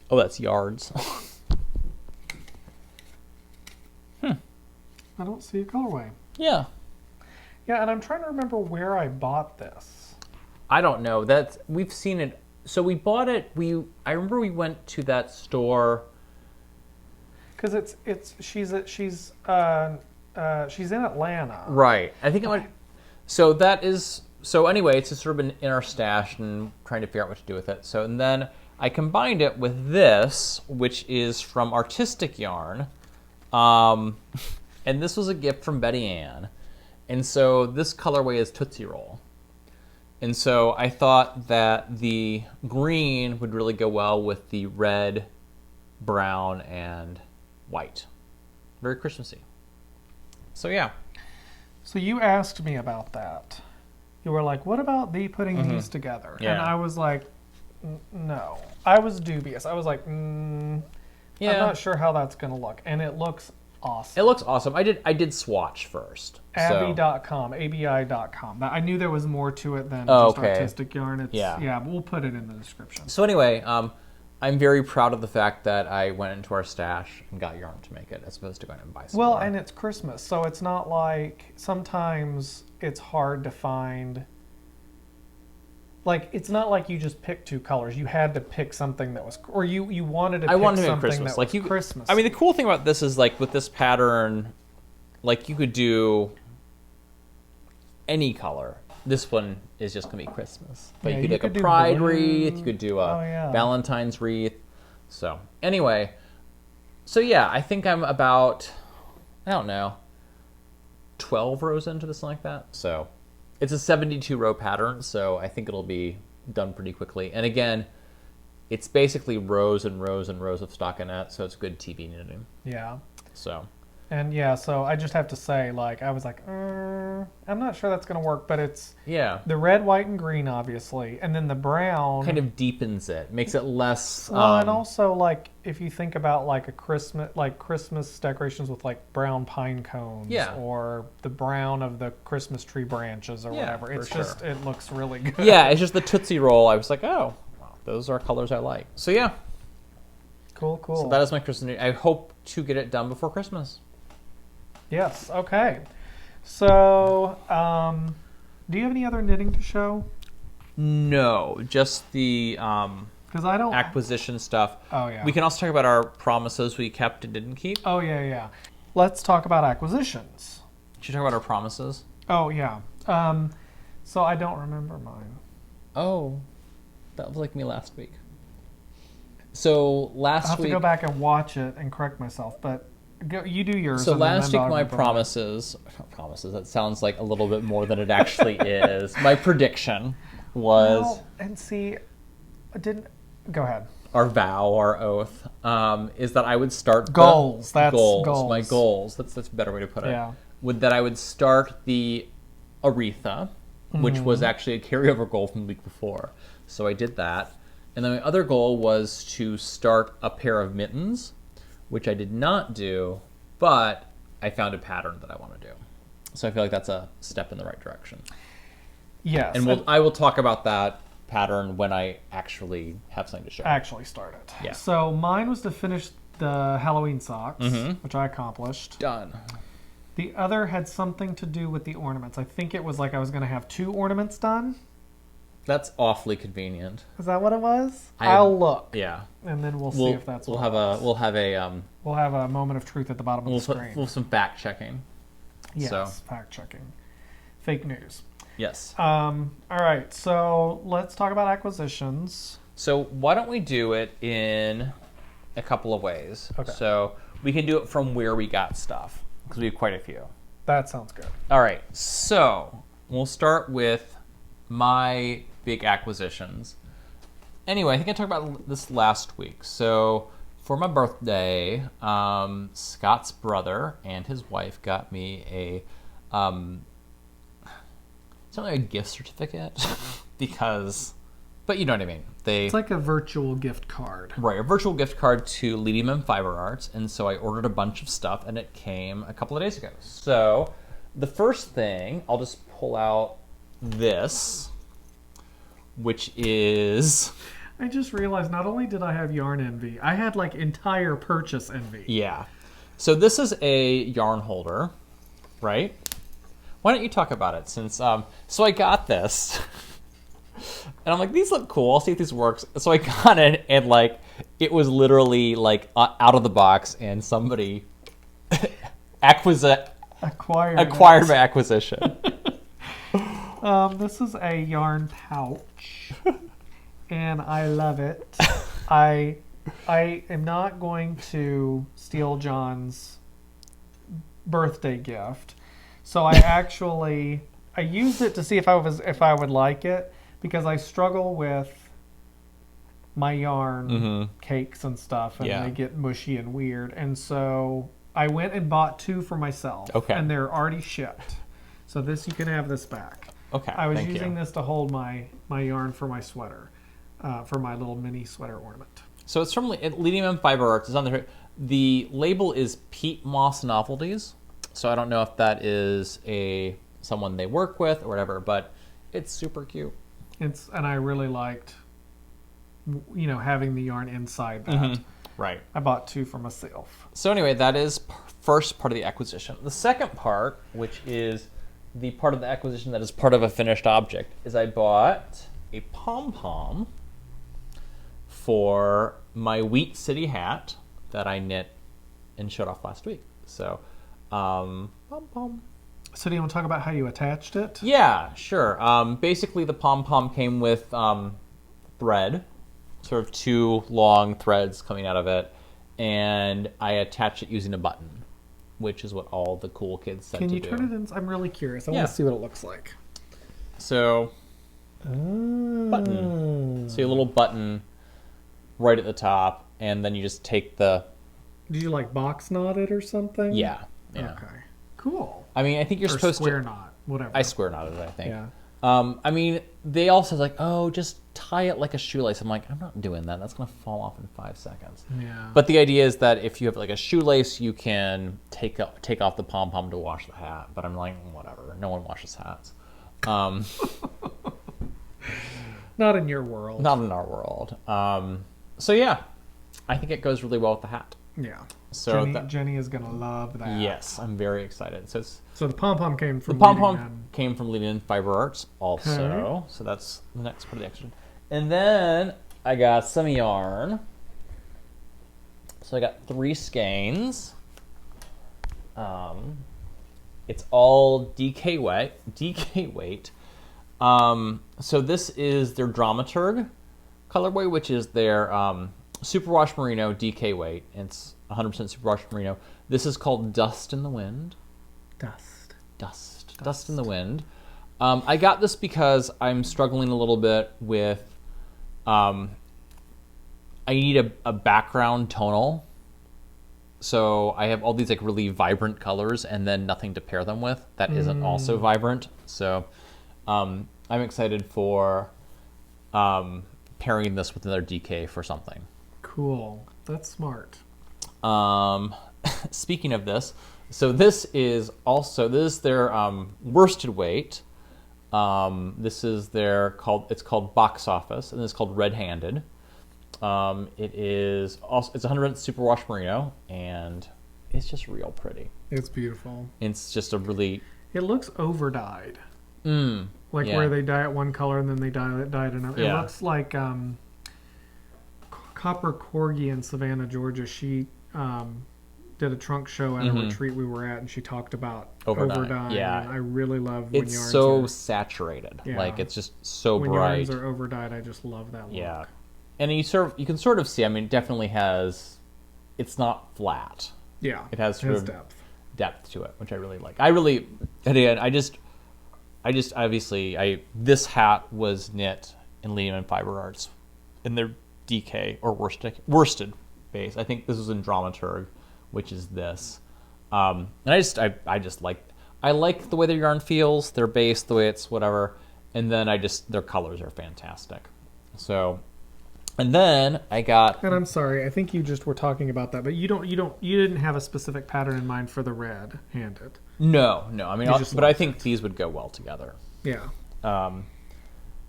Oh, that's yards. I don't see a colorway. Yeah. Yeah, and I'm trying to remember where I bought this. I don't know. We've seen it. So we bought it. I remember we went to that store. Because she's in Atlanta. Right. I think it might. So anyway, it's just sort of been in our stash and trying to figure out what to do with it. So and then I combined it with this, which is from Artistic Yarn. And this was a gift from Betty Ann. And so this colorway is Tootsie Roll. And so I thought that the green would really go well with the red, brown, and white. Very Christmassy. So yeah. So you asked me about that. You were like, what about putting these together? Yeah. And I was like, no. I was dubious. I was like, I'm not sure how that's going to look. And it looks awesome. It looks awesome. I did swatch first. Abby.com, abi.com. I knew there was more to it than just okay. Artistic Yarn. Yeah, but we'll put it in the description. So anyway, I'm very proud of the fact that I went into our stash and got yarn to make it, as opposed to going and buy some more. And it's Christmas, so it's not like sometimes it's hard to find. Like, it's not like you just picked two colors. You had to pick something that was, or you wanted to pick something Christmas. that was Christmas. I mean, the cool thing about this is, like, with this pattern, like, you could do any color. This one is just going to be Christmas. But you could do a pride wreath, you could do a Valentine's wreath. So, anyway. So, yeah, I think I'm about, I don't know, 12 rows into this, like that. So, it's a 72-row pattern, so I think it'll be done pretty quickly. And again, it's basically rows and rows and rows of stockinette, so it's good TV knitting. Yeah. So. And so I just have to say, like, I was like, I'm not sure that's going to work, but it's the red, white, and green, obviously, and then the brown kind of deepens it, makes it less. Well, and also, like, if you think about like Christmas decorations with like brown pine cones, or the brown of the Christmas tree branches or whatever, it's just it looks really good. Yeah, it's just the Tootsie Roll. I was like, oh, those are colors I like. So yeah. Cool. So that is my Christmas. I hope to get it done before Christmas. Yes. Okay. So, do you have any other knitting to show? No, just the because I don't acquisition stuff. Oh yeah. We can also talk about our promises we kept and didn't keep. Oh yeah. Let's talk about acquisitions. Should we talk about our promises? Oh yeah. So I don't remember mine. Oh, that was like me last week. So last week, I'll have to go back and watch it and correct myself, but. You do yours. So last week, my promises, that sounds like a little bit more than it actually is. My prediction was... Go ahead. Our vow, our oath, is that I would start... Goals. Goals. My goals. That's a better way to put it. Yeah. That I would start the Awreatha, which was actually a carryover goal from the week before. So I did that. And then my other goal was to start a pair of mittens, which I did not do, but I found a pattern that I want to do. So I feel like that's a step in the right direction. Yes. And I will talk about that pattern when I actually have something to show. Actually start it. Yeah. So mine was to finish the Halloween socks, which I accomplished. Done. The other had something to do with the ornaments. I think it was like I was going to have 2 ornaments done. That's awfully convenient. Is that what it was? I'll look. Yeah. And then we'll see if that's we'll have a moment of truth at the bottom of the screen. We'll have some fact checking. Yes, fact checking. Fake news. Yes. All right, so let's talk about acquisitions. So why don't we do it in a couple of ways? Okay. So we can do it from where we got stuff, because we have quite a few. That sounds good. All right, so we'll start with my big acquisitions. Anyway, I think I talked about this last week. So for my birthday, Scott's brother and his wife got me a it's not like a gift certificate but you know what I mean. It's like a virtual gift card. Right, a virtual gift card to Lady M Fiber Arts, and so I ordered a bunch of stuff, and it came a couple of days ago. So the first thing, I'll just pull out this, which is... I just realized not only did I have yarn envy, I had like entire purchase envy. Yeah. So this is a yarn holder, right? Why don't you talk about it since... so I got this... And I'm like, these look cool. I'll see if this works. So I got it, and like, it was literally like out of the box, and somebody acquired by acquisition. This is a yarn pouch, and I love it. I am not going to steal John's birthday gift, so I used it to see if I would like it. Because I struggle with my yarn cakes and stuff, and they get mushy and weird. And so I went and bought 2 for myself, and they're already shipped. So you can have this back. Okay, I was using this to hold my yarn for my sweater, for my little mini sweater ornament. So it's from Lady M Fiber Arts. It's on the label is Pete Moss Novelties. So I don't know if that is someone they work with or whatever, but it's super cute. And I really liked, having the yarn inside that. Right. I bought 2 for myself. So anyway, that is first part of the acquisition. The second part, which is the part of the acquisition that is part of a finished object, is I bought a pom-pom for my Wheat City hat that I knit and showed off last week. So, pom-pom. So do you want to talk about how you attached it? Yeah, sure. Basically, the pom-pom came with thread, sort of 2 long threads coming out of it, and I attached it using a button, which is what all the cool kids said to do. Can you turn it in? I'm really curious. I want to see what it looks like. So, button. So a little button right at the top, and then you just take the... Did you box knot it or something? Yeah. Okay. Cool. I mean, I think you're supposed square knot, whatever. I square knotted it, I think. Yeah. I mean, they all said just tie it like a shoelace. I'm like, I'm not doing that. That's gonna fall off in 5 seconds. Yeah. But the idea is that if you have a shoelace, you can take off the pom pom to wash the hat. But I'm like, whatever. No one washes hats. Not in your world. Not in our world. So yeah, I think it goes really well with the hat. Yeah. So Jenny is gonna love that. Yes, I'm very excited. So the pom pom came from Lady M Fiber Arts also. Okay. So that's the next part of the action. And then I got some yarn. So I got 3 skeins. It's all DK weight. So this is their Dramaturg colorway, which is their Superwash Merino DK weight. It's 100% Superwash Merino. This is called Dust in the Wind. Dust in the Wind. I got this because I'm struggling a little bit with... I need a background tonal. So I have all these really vibrant colors and then nothing to pair them with that isn't also vibrant. So I'm excited for pairing this with another DK for something. Cool. That's smart. Speaking of this, so this is their worsted weight. It's called Box Office, and it's called Red Handed. It's 100% Superwash Merino, and it's just real pretty. It's beautiful. It's just it looks over dyed. Where they dye it one color and then they dye it another. Yeah. It looks like Copper Corgi in Savannah, Georgia. She did a trunk show at a retreat we were at, and she talked about over dyeing. Yeah, and I really love when it's so saturated. Yeah. It's just so when bright. When yarns are over dyed, I just love that look. Yeah, and you can sort of see. I mean, it definitely has. It's not flat. Yeah, it has depth to it, which I really like. This hat was knit in Lady M Fiber Arts in their DK or worsted base. I think this was in Dramaturg, which is this. And I just like the way their yarn feels, their base, the way it's whatever, and then their colors are fantastic. So, and then I got. And I'm sorry, I think you just were talking about that, but you didn't have a specific pattern in mind for the red-handed. No. I mean, but I think these would go well together. Yeah.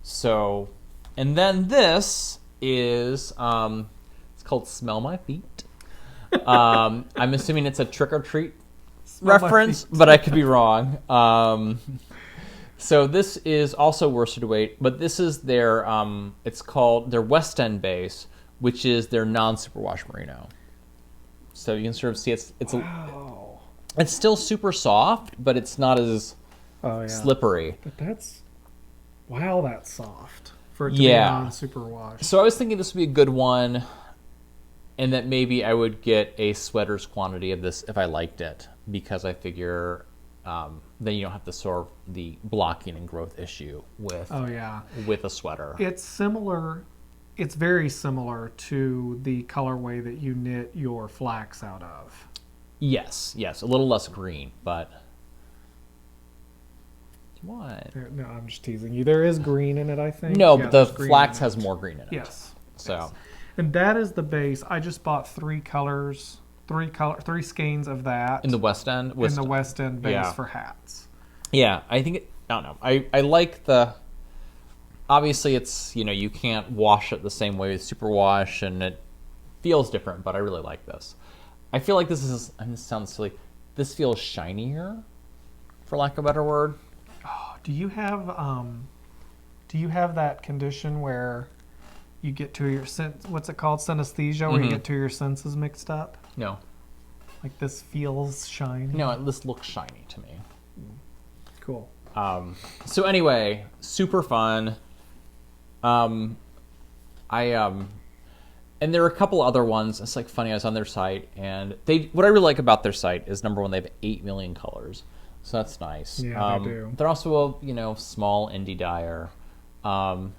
So, and then this is it's called "Smell My Feet." I'm assuming it's a Trick or Treat reference, but I could be wrong. So this is also worsted weight, but this is their it's called their West End base, which is their non-superwash merino. So you can sort of see it's it's still super soft, but it's not as slippery. But that's soft for it to be non-superwash. So I was thinking this would be a good one, and that maybe I would get a sweater's quantity of this if I liked it, because I figure then you don't have to solve the blocking and growth issue with with a sweater. It's similar. It's very similar to the colorway that you knit your flax out of. Yes, a little less green, but what? No, I'm just teasing you. There is green in it, I think. No, but the flax has more green in it. Yes. So, yes. And that is the base. I just bought three skeins of that in the West End. In the West End base for hats. Yeah, I think I don't know. I like the. Obviously, it's you can't wash it the same way with superwash, and it feels different. But I really like this. I feel like this is. And this sounds silly. This feels shinier, for lack of a better word. Oh, do you have that condition where you get to your what's it called, synesthesia, where you get to your senses mixed up? No. Like this feels shiny? No, this looks shiny to me. Cool. So anyway, super fun. And there are a couple other ones. It's like funny. I was on their site, and what I really like about their site is, number one, they have 8 million colors, so that's nice. Yeah, they do. They're also a small indie dyer.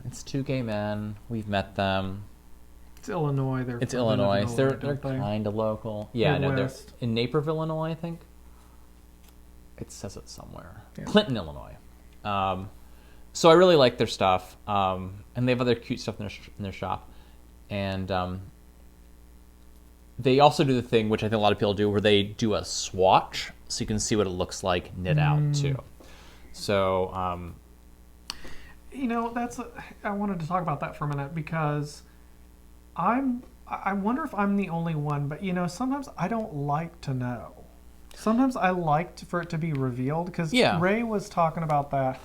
It's 2 gay men. We've met them. It's Illinois. It's Illinois. They're kind of local. Yeah, no, they're in Naperville, Illinois, I think. It says it somewhere. Yeah. Clinton, Illinois. So I really like their stuff, and they have other cute stuff in their shop. And they also do the thing, which I think a lot of people do, where they do a swatch, so you can see what it looks like knit out too. So, I wanted to talk about that for a minute, because I wonder if I'm the only one, but sometimes I don't like to know. Sometimes I like for it to be revealed, because Ray was talking about that.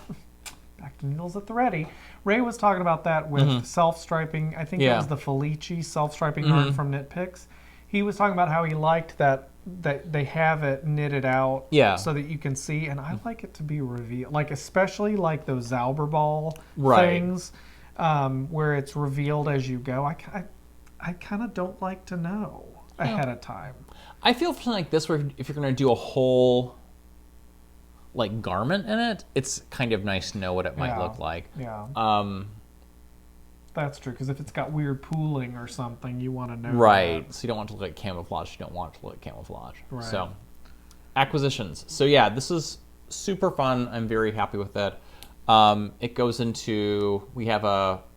Back to Needles at the Ready. Ray was talking about that with self-striping. I think it was the Felici self-striping yarn from Knit Picks. He was talking about how he liked that they have it knitted out so that you can see, and I like it to be revealed, like especially like those Zauberball things where it's revealed as you go. I kind of don't like to know ahead of time. I feel something like this, where if you're going to do a whole garment in it, it's kind of nice to know what it might look like. Yeah. That's true, because if it's got weird pooling or something, you want to know. Right. That. So you don't want it to look like camouflage. You don't want it to look like camouflage. Right. So, acquisitions. So yeah, this is super fun. I'm very happy with it. It goes into, we have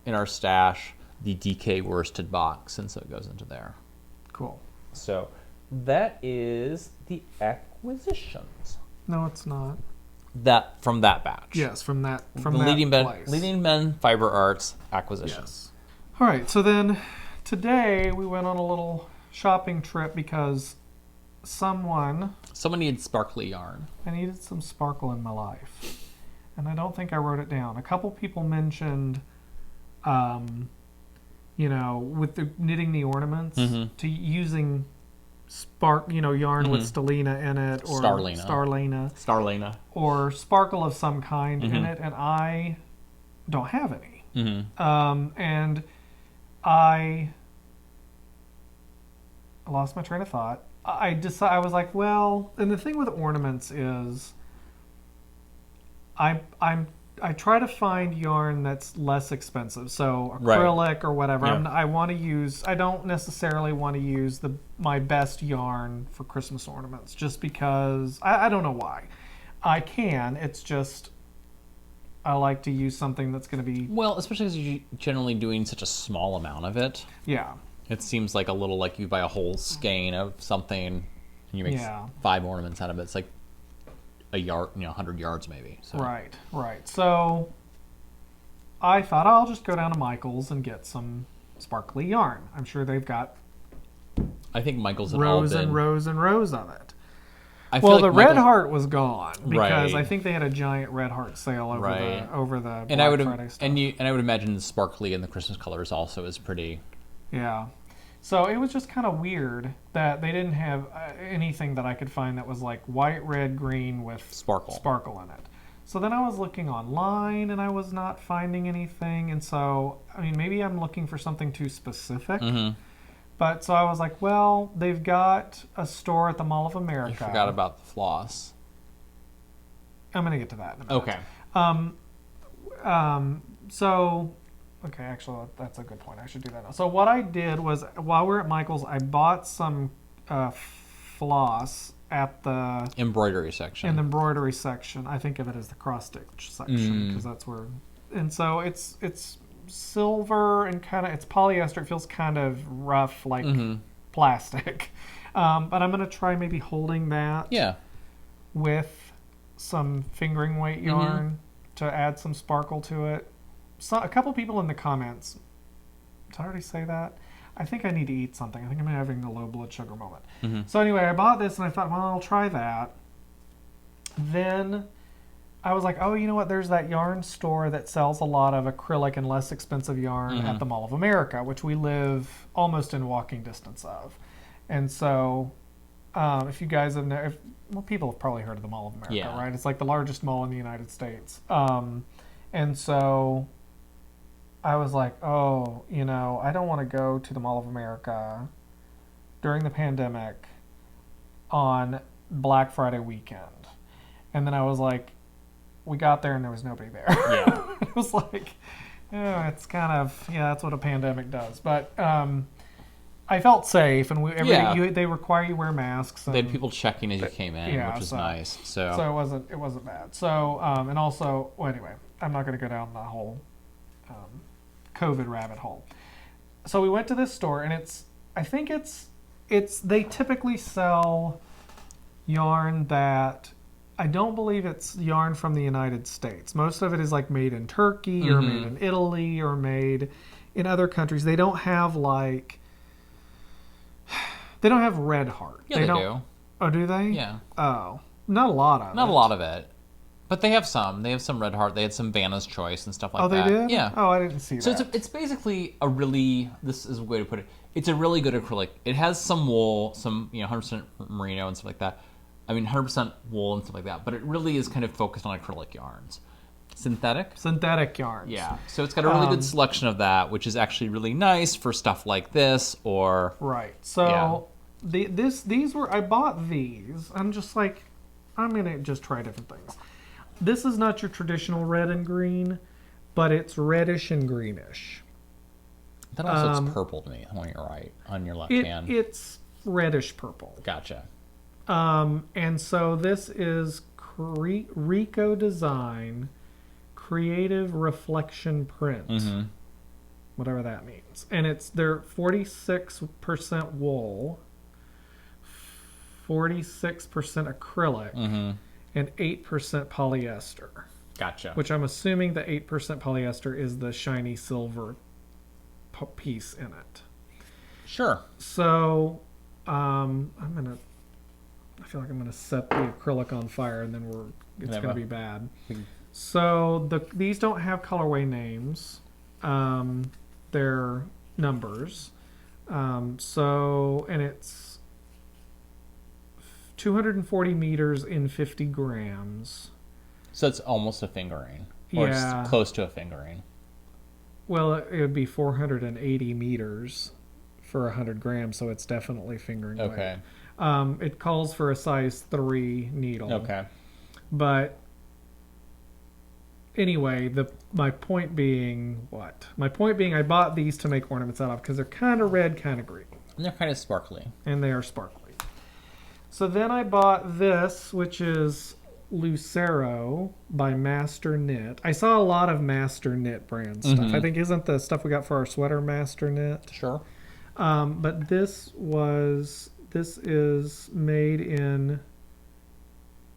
in our stash, the DK worsted box, and so it goes into there. Cool. So that is the acquisitions. No, it's not. That from that batch. Yes, from that place. Leading Men Fiber Arts acquisition. Yes. All right. So then, today we went on a little shopping trip because someone needed sparkly yarn. I needed some sparkle in my life, and I don't think I wrote it down. A couple people mentioned, with the knitting the ornaments to using yarn with stellina in it, or starlina, or sparkle of some kind in it, and I don't have any. And I lost my train of thought. I was like, well, and the thing with ornaments is, I'm I try to find yarn that's less expensive, so Right. acrylic or whatever. Yeah. I want to use. I don't necessarily want to use my best yarn for Christmas ornaments, just because I don't know why. I can. It's just I like to use something that's going to be. Well, especially because you're generally doing such a small amount of it. Yeah. It seems like a little like you buy a whole skein of something and you make 5 ornaments out of it. It's like a yard, 100 yards maybe. So. Right. So I thought I'll just go down to Michael's and get some sparkly yarn. I'm sure they've got I think Michael's had rows all been... and rows and rows of it. I feel Well, like the Michael... Red Heart was gone because Right. I think they had a giant Red Heart sale over the and Black Friday stuff. And I would imagine the sparkly and the Christmas colors also is pretty. Yeah. So it was just kind of weird that they didn't have anything that I could find that was like white, red, green with sparkle in it. So then I was looking online and I was not finding anything. And so, I mean, maybe I'm looking for something too specific. Mm-hmm. But so I was like, well, they've got a store at the Mall of America. You forgot about the floss. I'm going to get to that in a minute. Okay. So, okay, actually, that's a good point. I should do that now. So what I did was, while we were at Michael's, I bought some floss at the embroidery section. In the embroidery section. I think of it as the cross stitch section because that's where. And so it's silver and it's polyester. It feels kind of rough, like plastic. But I'm going to try maybe holding that. Yeah. With some fingering weight yarn to add some sparkle to it. So a couple people in the comments. Did I already say that? I think I need to eat something. I think I'm having a low blood sugar moment. So anyway, I bought this and I thought, well, I'll try that. Then I was like, oh, you know what? There's that yarn store that sells a lot of acrylic and less expensive yarn at the Mall of America, which we live almost in walking distance of. And so if you guys have people have probably heard of the Mall of America, right? It's like the largest mall in the United States. And so I was like, oh, I don't want to go to the Mall of America during the pandemic on Black Friday weekend. And then I was like, we got there and there was nobody there. Yeah. It was like, it's kind of, that's what a pandemic does. But I felt safe, and they require you wear masks. And they had people checking as you came in, which was nice. So it wasn't bad. So and also, well, anyway, I'm not going to go down the whole COVID rabbit hole. So we went to this store, and I think they typically sell yarn that. I don't believe it's yarn from the United States. Most of it is like made in Turkey or made in Italy or made in other countries. They don't have Red Heart. Yeah, they do. Oh, do they? Yeah. Oh, not a lot of it. Not a lot of it. But they have some. They have some Red Heart. They had some Vanna's Choice and stuff like that. Oh, they did? Yeah. Oh, I didn't see that. So it's basically this is a way to put it. It's a really good acrylic. It has some wool, some 100% merino and stuff like that. 100% wool and stuff like that, but it really is kind of focused on acrylic yarns. Synthetic yarns. Yeah. So it's got a really good selection of that, which is actually really nice for stuff like this or... Right. So these were... I bought these. I'm just like, I'm going to just try different things. This is not your traditional red and green, but it's reddish and greenish. That also looks purple to me on your right, on your left hand. It's reddish purple. Gotcha. And so this is Rico Design Creative Reflection Print, whatever that means. And they're 46% wool, 46% acrylic, and 8% polyester. Gotcha. Which I'm assuming the 8% polyester is the shiny silver piece in it. Sure. So I feel like I'm going to set the acrylic on fire and then it's going to be bad. So these don't have colorway names. They're numbers. And it's 240 meters in 50 grams. So it's almost a fingering. Or it's close to a fingering. Well, it would be 480 meters for 100 grams, so it's definitely fingering weight. Okay. It calls for a size 3 needle. Okay. But anyway, my point being what? My point being I bought these to make ornaments out of because they're kind of red, kind of green. And they're kind of sparkly. And they are sparkly. So then I bought this, which is Lucero by Master Knit. I saw a lot of Master Knit brand stuff. I think isn't the stuff we got for our sweater Master Knit? Sure. But this is made in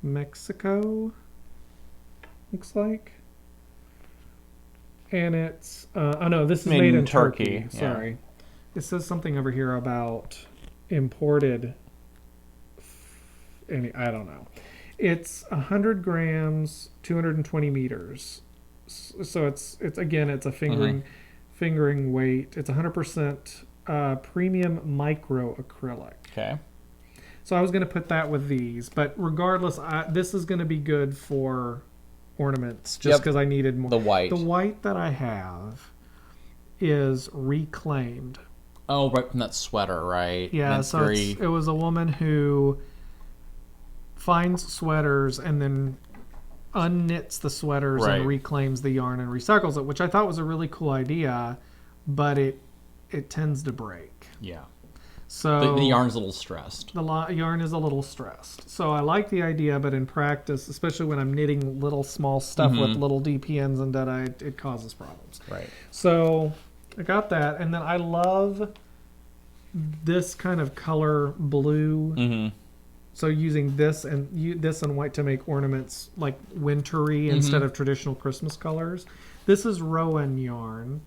Mexico, looks like. And it's this is made in Turkey. Sorry. It says something over here about imported. I don't know. It's 100 grams, 220 meters. So it's a fingering weight. It's 100% premium micro acrylic. Okay. So I was going to put that with these, but regardless, this is going to be good for ornaments just because I needed more. The white. The white that I have is reclaimed. Oh, right from that sweater, right? Yeah, Lansbury. so it was a woman who finds sweaters and then unknits the sweaters and reclaims the yarn and recycles it, which I thought was a really cool idea, but it tends to break. Yeah. So the yarn's a little stressed. The yarn is a little stressed. So I like the idea, but in practice, especially when I'm knitting little small stuff with little DPNs and that, it causes problems. Right. So I got that, and then I love this kind of color blue. So using this and white to make ornaments like wintry instead of traditional Christmas colors. This is Rowan Yarn,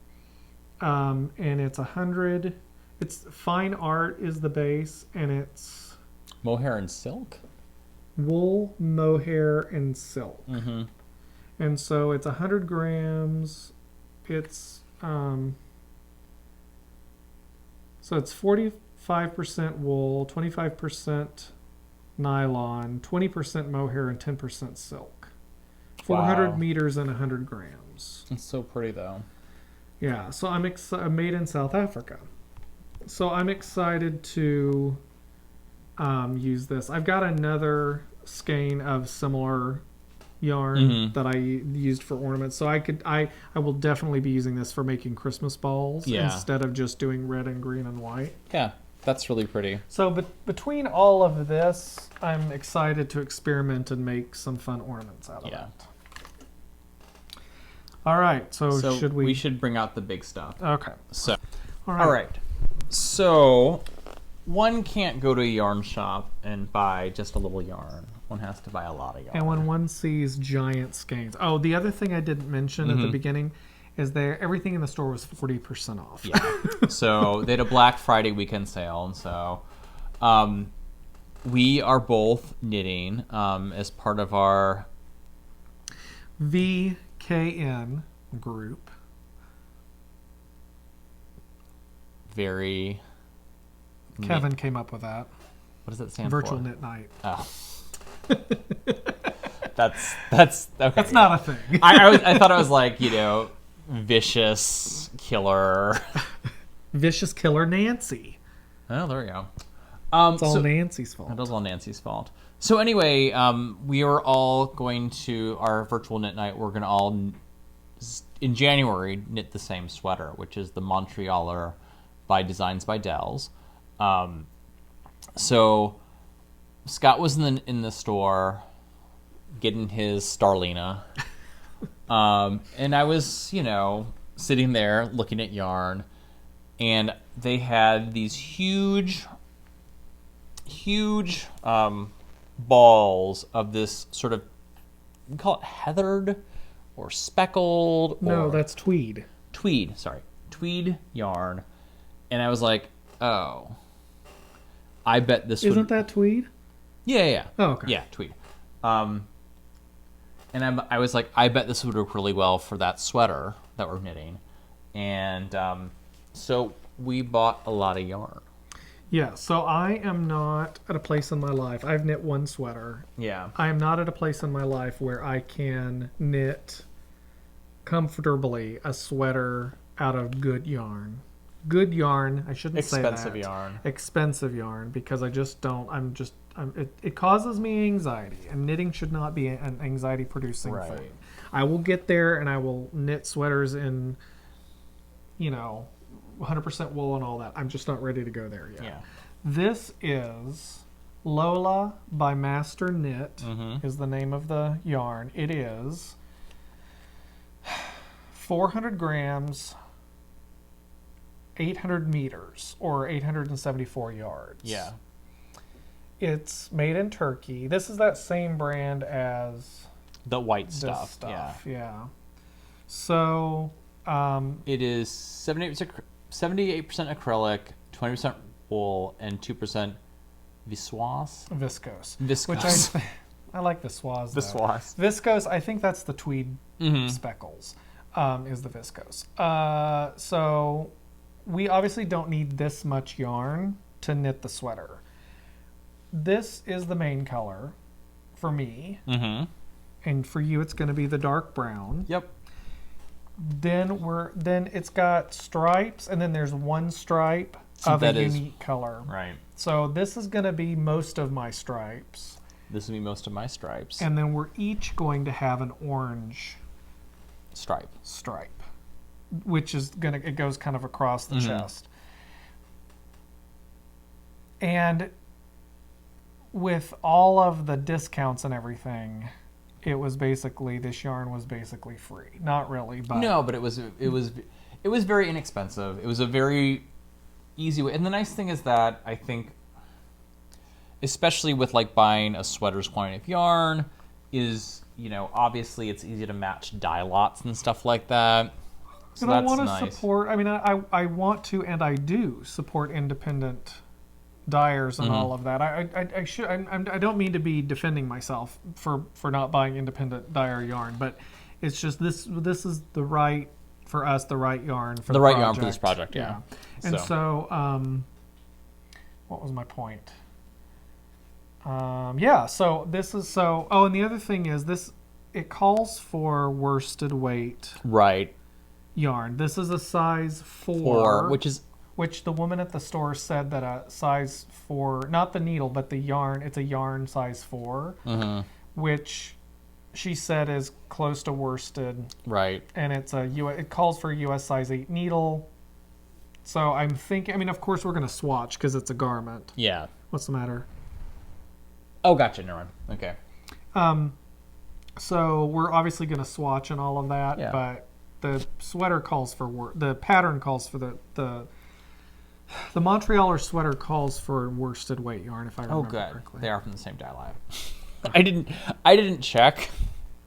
and it's 100. It's fine art is the base, and it's mohair and silk. Wool, mohair, and silk. And so it's 100 grams. It's so it's 45% wool, 25% nylon, 20% mohair, and 10% silk. 400 meters and 100 grams. It's so pretty, though. Yeah, so I'm made in South Africa. So I'm excited to use this. I've got another skein of similar yarn that I used for ornaments. So I will definitely be using this for making Christmas balls instead of just doing red and green and white. Yeah, that's really pretty. So between all of this, I'm excited to experiment and make some fun ornaments out of it. All right, so should we should bring out the big stuff. Okay. So all right. So one can't go to a yarn shop and buy just a little yarn. One has to buy a lot of yarn. And when one sees giant skeins. Oh, the other thing I didn't mention at the beginning is everything in the store was 40% off. Yeah. So they had a Black Friday weekend sale, and so we are both knitting as part of our VKN group. Kevin came up with that. What does that stand Virtual for? Knit Night. Oh. That's okay. That's not a thing. I thought it was like, vicious killer. Vicious killer Nancy. Oh, there we go. It's all Nancy's fault. It is all Nancy's fault. So anyway, we are all going to our virtual knit night. We're going to all, in January, knit the same sweater, which is the Montrealer by Designs by Dells. So Scott was in the store getting his Starlina. And I was, sitting there looking at yarn, and they had these huge balls of this sort of, we call it heathered or speckled. No, that's tweed. Tweed yarn. And I was like, oh, I bet this Isn't that tweed? Yeah. Oh, okay. Yeah, tweed. And I was like, I bet this would work really well for that sweater that we're knitting. And so we bought a lot of yarn. Yeah, so I am not at a place in my life. I've knit one sweater. Yeah. I am not at a place in my life where I can knit comfortably a sweater out of good yarn. Good yarn, I shouldn't say that. Expensive yarn, because I just don't, it causes me anxiety, and knitting should not be an anxiety-producing thing. I will get there and I will knit sweaters in, 100% wool and all that. I'm just not ready to go there yet. Yeah. This is Lola by Master Knit is the name of the yarn. It is 400 grams, 800 meters, or 874 yards. Yeah. It's made in Turkey. This is that same brand as The white this stuff. stuff. Yeah. So It is 78% acrylic, 20% wool, and 2% viscose. viscose. Viscose. Which I like viscose. Viscose. Viscose, I think that's the tweed speckles, is the viscose. So we obviously don't need this much yarn to knit the sweater. This is the main color for me. Mm-hmm. And for you, it's going to be the dark brown. Yep. Then it's got stripes, and then there's one stripe of a unique color. Right. So this is going to be most of my stripes. This will be most of my stripes. And then we're each going to have an orange stripe, which is it goes kind of across the chest. And with all of the discounts and everything, this yarn was basically free. Not really, but no, but it was very inexpensive. It was a very easy way. And the nice thing is that I think, especially with like buying a sweater's quantity of yarn, is obviously it's easy to match dye lots and stuff like that. So and that's I want to nice. support. I mean, I want to, and I do support independent dyers and all of that. I don't mean to be defending myself for not buying independent dyer yarn, but it's just this is the right yarn for the yarn for this project. Yeah. And so what was my point? So this is and the other thing is it calls for worsted weight yarn. This is a size 4, which the woman at the store said that a size 4, not the needle but the yarn, it's a yarn size 4, which she said is close to worsted. Right. And it calls for a US size 8 needle. So I'm thinking, of course we're going to swatch because it's a garment. Yeah. What's the matter? Oh, gotcha. Never mind. Okay. So we're obviously going to swatch and all of that, but the sweater calls for the pattern calls for the Montrealer sweater calls for worsted weight yarn, if I remember correctly. They are from the same dye line. I didn't check.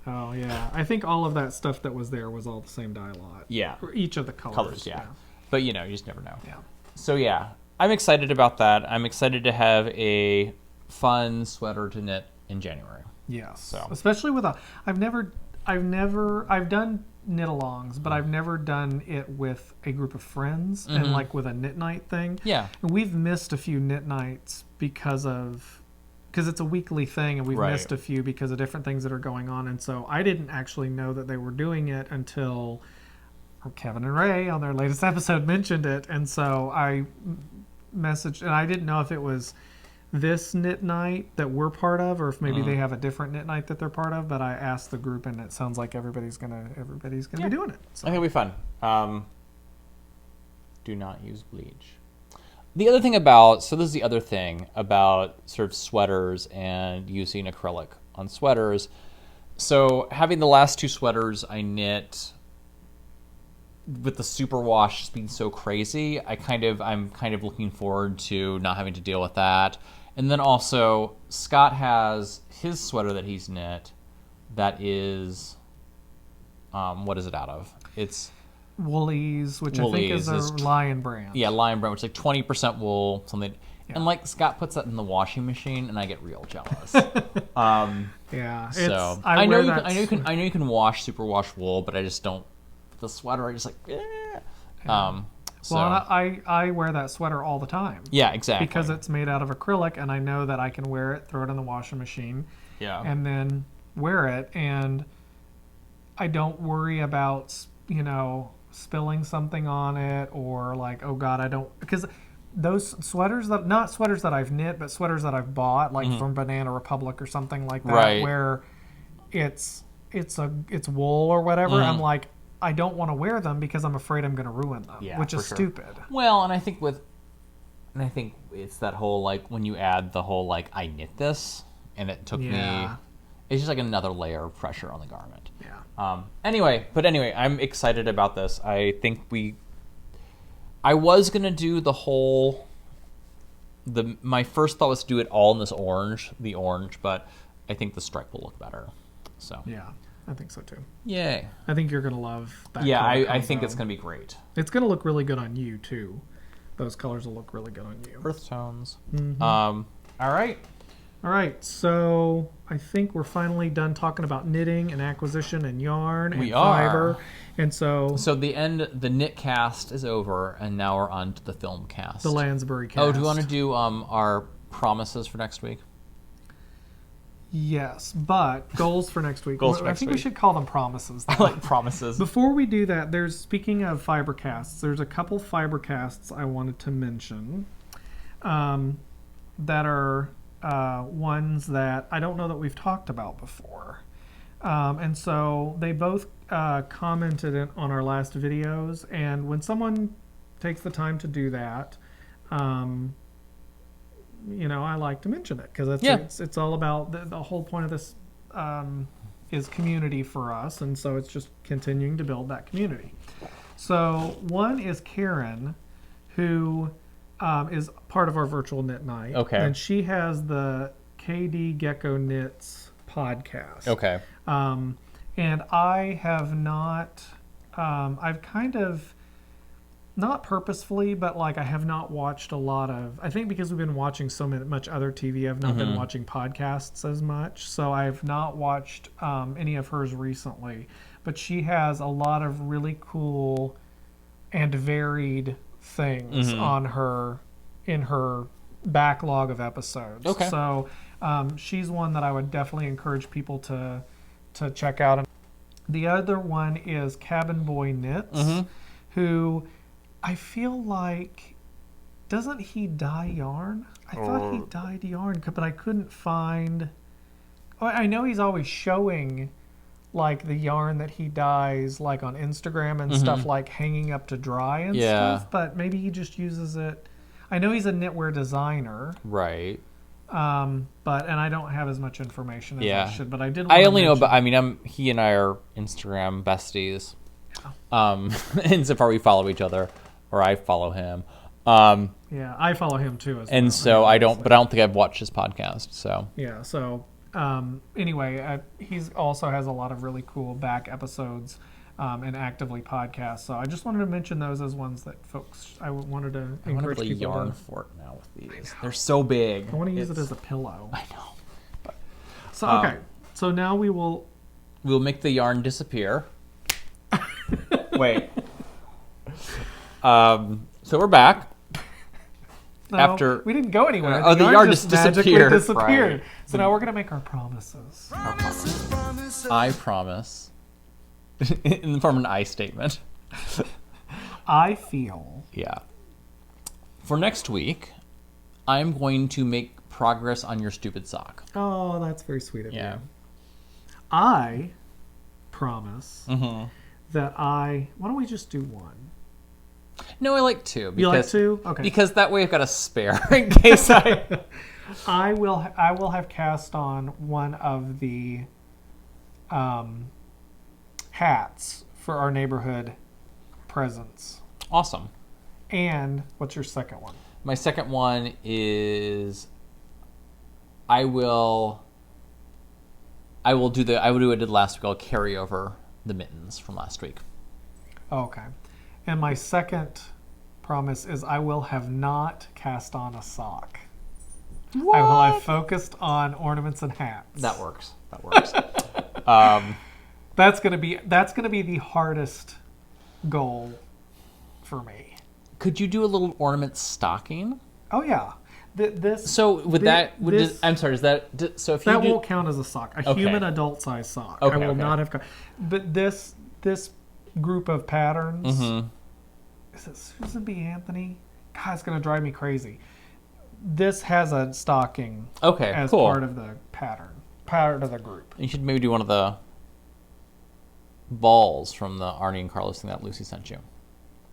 Oh yeah, I think all of that stuff that was there was all the same dye lot. Yeah. For each of the colors. Yeah. But you just never know. Yeah. So yeah, I'm excited about that. I'm excited to have a fun sweater to knit in January. Yes. So especially with I've done knit-alongs, but I've never done it with a group of friends and like with a knit night thing. Yeah. And we've missed a few knit nights because it's a weekly thing, and we've missed a few because of different things that are going on. And so I didn't actually know that they were doing it until Kevin and Ray on their latest episode mentioned it. And so I messaged, and I didn't know if it was this knit night that we're part of, or if maybe they have a different knit night that they're part of. But I asked the group, and it sounds like everybody's gonna be doing it. So. I think it'll be fun. Do not use bleach. The other thing this is the other thing about sort of sweaters and using acrylic on sweaters. So having the last 2 sweaters I knit with the superwash just being so crazy, I'm kind of looking forward to not having to deal with that. And then also Scott has his sweater that he's knit that is what is it out of? It's Woolies, which I think is a Lion brand. Yeah, Lion brand, which is like 20% wool, something. Yeah. And like Scott puts that in the washing machine, and I get real jealous. Yeah. So I know you can wash superwash wool, but I just don't. The sweater, I just like. Eh. So. Well, I wear that sweater all the time. Yeah, exactly. Because it's made out of acrylic, and I know that I can wear it, throw it in the washing machine, and then wear it, and I don't worry about spilling something on it, or like, oh God, I don't, because those sweaters not sweaters that I've knit, but sweaters that I've bought, like from Banana Republic or something like that, where it's it's wool or whatever, I'm like, I don't want to wear them because I'm afraid I'm going to ruin them, which is stupid. Well, and I think it's that whole, like, when you add the whole, like, I knit this, and it took me, it's just like another layer of pressure on the garment. Yeah. Anyway, I'm excited about this. I was going to do the whole, my first thought was to do it all in this orange, but I think the stripe will look better. So. Yeah. I think so too. Yay. I think you're going to love that. Yeah, I think it's going to be great. It's going to look really good on you too. Those colors will look really good on you. Earth tones. Mm-hmm. All right. So I think we're finally done talking about knitting and acquisition and yarn and we fiber. Are. And so the knit cast is over, and now we're on to the film cast. The Lansbury cast. Oh, do you want to do our promises for next week? Yes, but goals for next week. I think we should call them promises. I like promises. Before we do that, speaking of fiber casts, there's a couple fiber casts I wanted to mention that are ones that I don't know that we've talked about before. And so they both commented on our last videos, and when someone takes the time to do that, I like to mention it because it's all about the whole point of this is community for us, and so it's just continuing to build that community. So one is Karen, who is part of our virtual knit night. Okay. And she has the KD Gecko Knits podcast. Okay. And I have not, I've kind of, not purposefully, but like I have not watched a lot of, I think because we've been watching so much other TV, I've not been watching podcasts as much. So I've not watched any of hers recently. But she has a lot of really cool and varied things in her backlog of episodes. Okay. So she's one that I would definitely encourage people to check out. The other one is Cabin Boy Knits, who I feel like, doesn't he dye yarn? I thought he dyed yarn, but I couldn't find. Oh, I know he's always showing like the yarn that he dyes, like on Instagram and stuff, like hanging up to dry and stuff. But maybe he just uses it. I know he's a knitwear designer, right? But I don't have as much information as I should. But I did. I only know, but I mean, he and I are Instagram besties. Insofar we follow each other. Or I follow him. Yeah, I follow him too. And so I don't think I've watched his podcast. So yeah. So anyway, he's also has a lot of really cool back episodes and actively podcasts. So I just wanted to mention those as ones that folks I wanted to encourage people. I want to play yarn fort now with these. They're so big. I want to use it as a pillow. I know. But, so okay. So now we'll make the yarn disappear. Wait. So we're back. No, after we didn't go anywhere. The yarn just disappeared. Right. So now we're going to make our promises. I promise. In the form of an I statement. I feel. Yeah. For next week, I'm going to make progress on your stupid sock. Oh, that's very sweet of you. I promise that why don't we just do one? No, I like two. You like two? Okay. Because that way I've got a spare in case I will have cast on one of the hats for our neighborhood presents. Awesome. And what's your second one? My second one is I will do what I did last week. I'll carry over the mittens from last week. Okay. And my second promise is I will have not cast on a sock. What? I will have focused on ornaments and hats. That works. That's gonna be the hardest goal for me. Could you do a little ornament stocking? Oh yeah. I'm sorry. Is that so? If that you won't count as a sock. A human adult size sock. I will not have. But this group of patterns. Is it Susan B. Anthony? God, it's going to drive me crazy. This has a stocking as part of the pattern, part of the group. You should maybe do one of the balls from the Arnie and Carlos thing that Lucy sent you.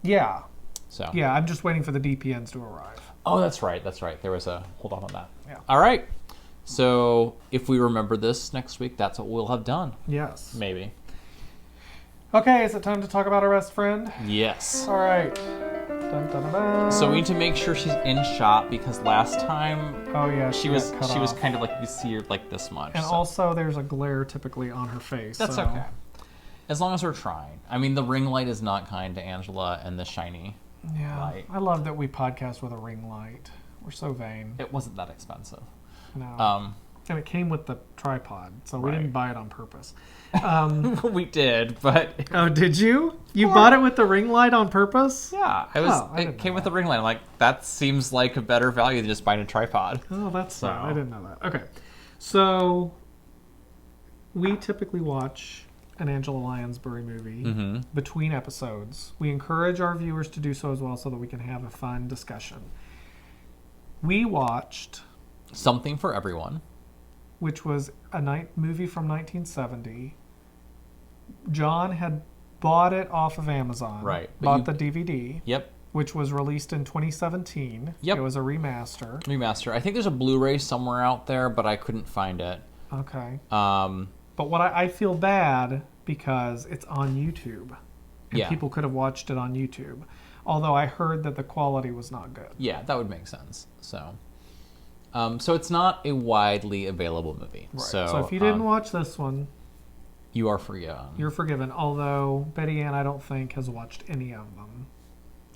Yeah. So Yeah, I'm just waiting for the DPNs to arrive. Oh, that's right. That's right. There was a hold on that. Yeah. All right. So if we remember this next week, that's what we'll have done. Yes. Maybe. Okay, is it time to talk about our best friend? Yes. All right. Dun, dun, dun, dun. So we need to make sure she's in shot because last time Oh yeah, she was cut off. kind of like you see her like this much. And so. also there's a glare typically on her face. That's so. okay. As long as we're trying. I mean, the ring light is not kind to Angela and the shiny light. I love that we podcast with a ring light. We're so vain. It wasn't that expensive. No. And it came with the tripod, so we didn't buy it on purpose. We did, but Oh, did you? You bought it with the ring light on purpose? yeah, it came with the ring light. I'm like, that seems like a better value than just buying a tripod. Oh, that's sad. I didn't know that. Okay. So we typically watch an Angela Lansbury movie between episodes. We encourage our viewers to do so as well so that we can have a fun discussion. We watched Something for Everyone, which was a movie from 1970. John had bought it off of Amazon. Right. Bought the DVD. Yep. Which was released in 2017. Yep. It was a remaster. Remaster. I think there's a Blu-ray somewhere out there, but I couldn't find it. Okay. Um, But what I feel bad because it's on YouTube. And Yeah. people could have watched it on YouTube. Although I heard that the quality was not good. yeah, that would make sense. So it's not a widely available movie. Right. So if you didn't watch this one, you are forgiven. you're forgiven. Although Betty Ann, I don't think, has watched any of them.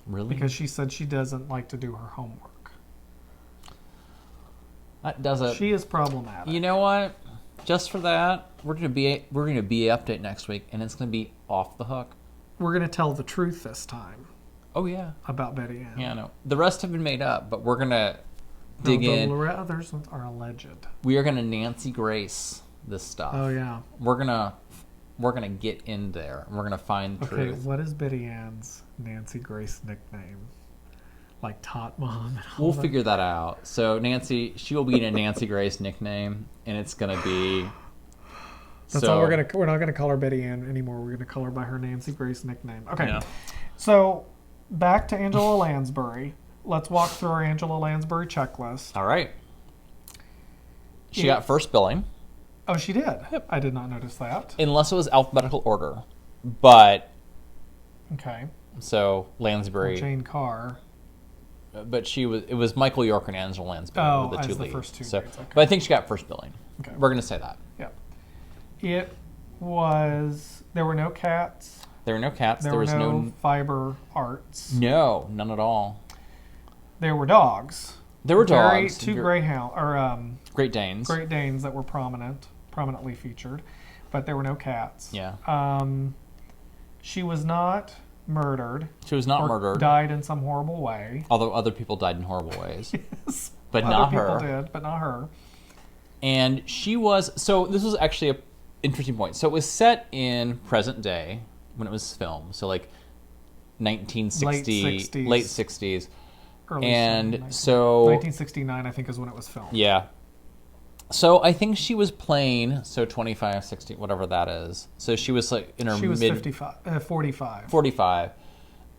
Really? Because she said she doesn't like to do her homework. That does it. She is problematic. You know what? Just for that, we're gonna be a update next week, and it's gonna be off the hook. We're going to tell the truth this time Oh yeah. about Betty Ann. Yeah, no. The rest have been made up, but we're gonna dig in. The others are alleged. We are gonna Nancy Grace this stuff. Oh, yeah. We're gonna get in there. We're gonna find the Okay, truth. what is Betty Ann's Nancy Grace nickname? Like Tot Mom? And all We'll that? figure that out. So Nancy, she will be in a Nancy Grace nickname, and it's gonna be. That's all we're not gonna call her Betty Ann anymore. We're gonna call her by her Nancy Grace nickname. Okay. Yeah. So back to Angela Lansbury. Let's walk through our Angela Lansbury checklist. All right. She got first billing, Oh, she did. Yep. I did not notice that. unless it was alphabetical order, but Okay. so Lansbury. Jane Carr. But it was Michael York and Angela Lansbury Oh, were the as two the leads. first two So, leads, okay. but I think she got first billing. Okay. We're gonna say that. Yeah. It was. There were no cats. There were no cats. There There were was no fiber arts. no, none at all. There were dogs. There were dogs. Two greyhound or Great Danes. Great Danes that were prominently featured, but there were no cats. Yeah. She was not murdered. She was not or murdered. Died in some horrible way. Although other people died in horrible ways. Yes, But other not people her. did, but not her. And she was. So this was actually a interesting point. So it was set in present day when it was filmed. So like 1960, late 60s. Early And 70s, so 1969, I think, is when it was filmed. yeah. So I think she was playing 25, 60, whatever that is. So she was like in her She was mid 45. 45.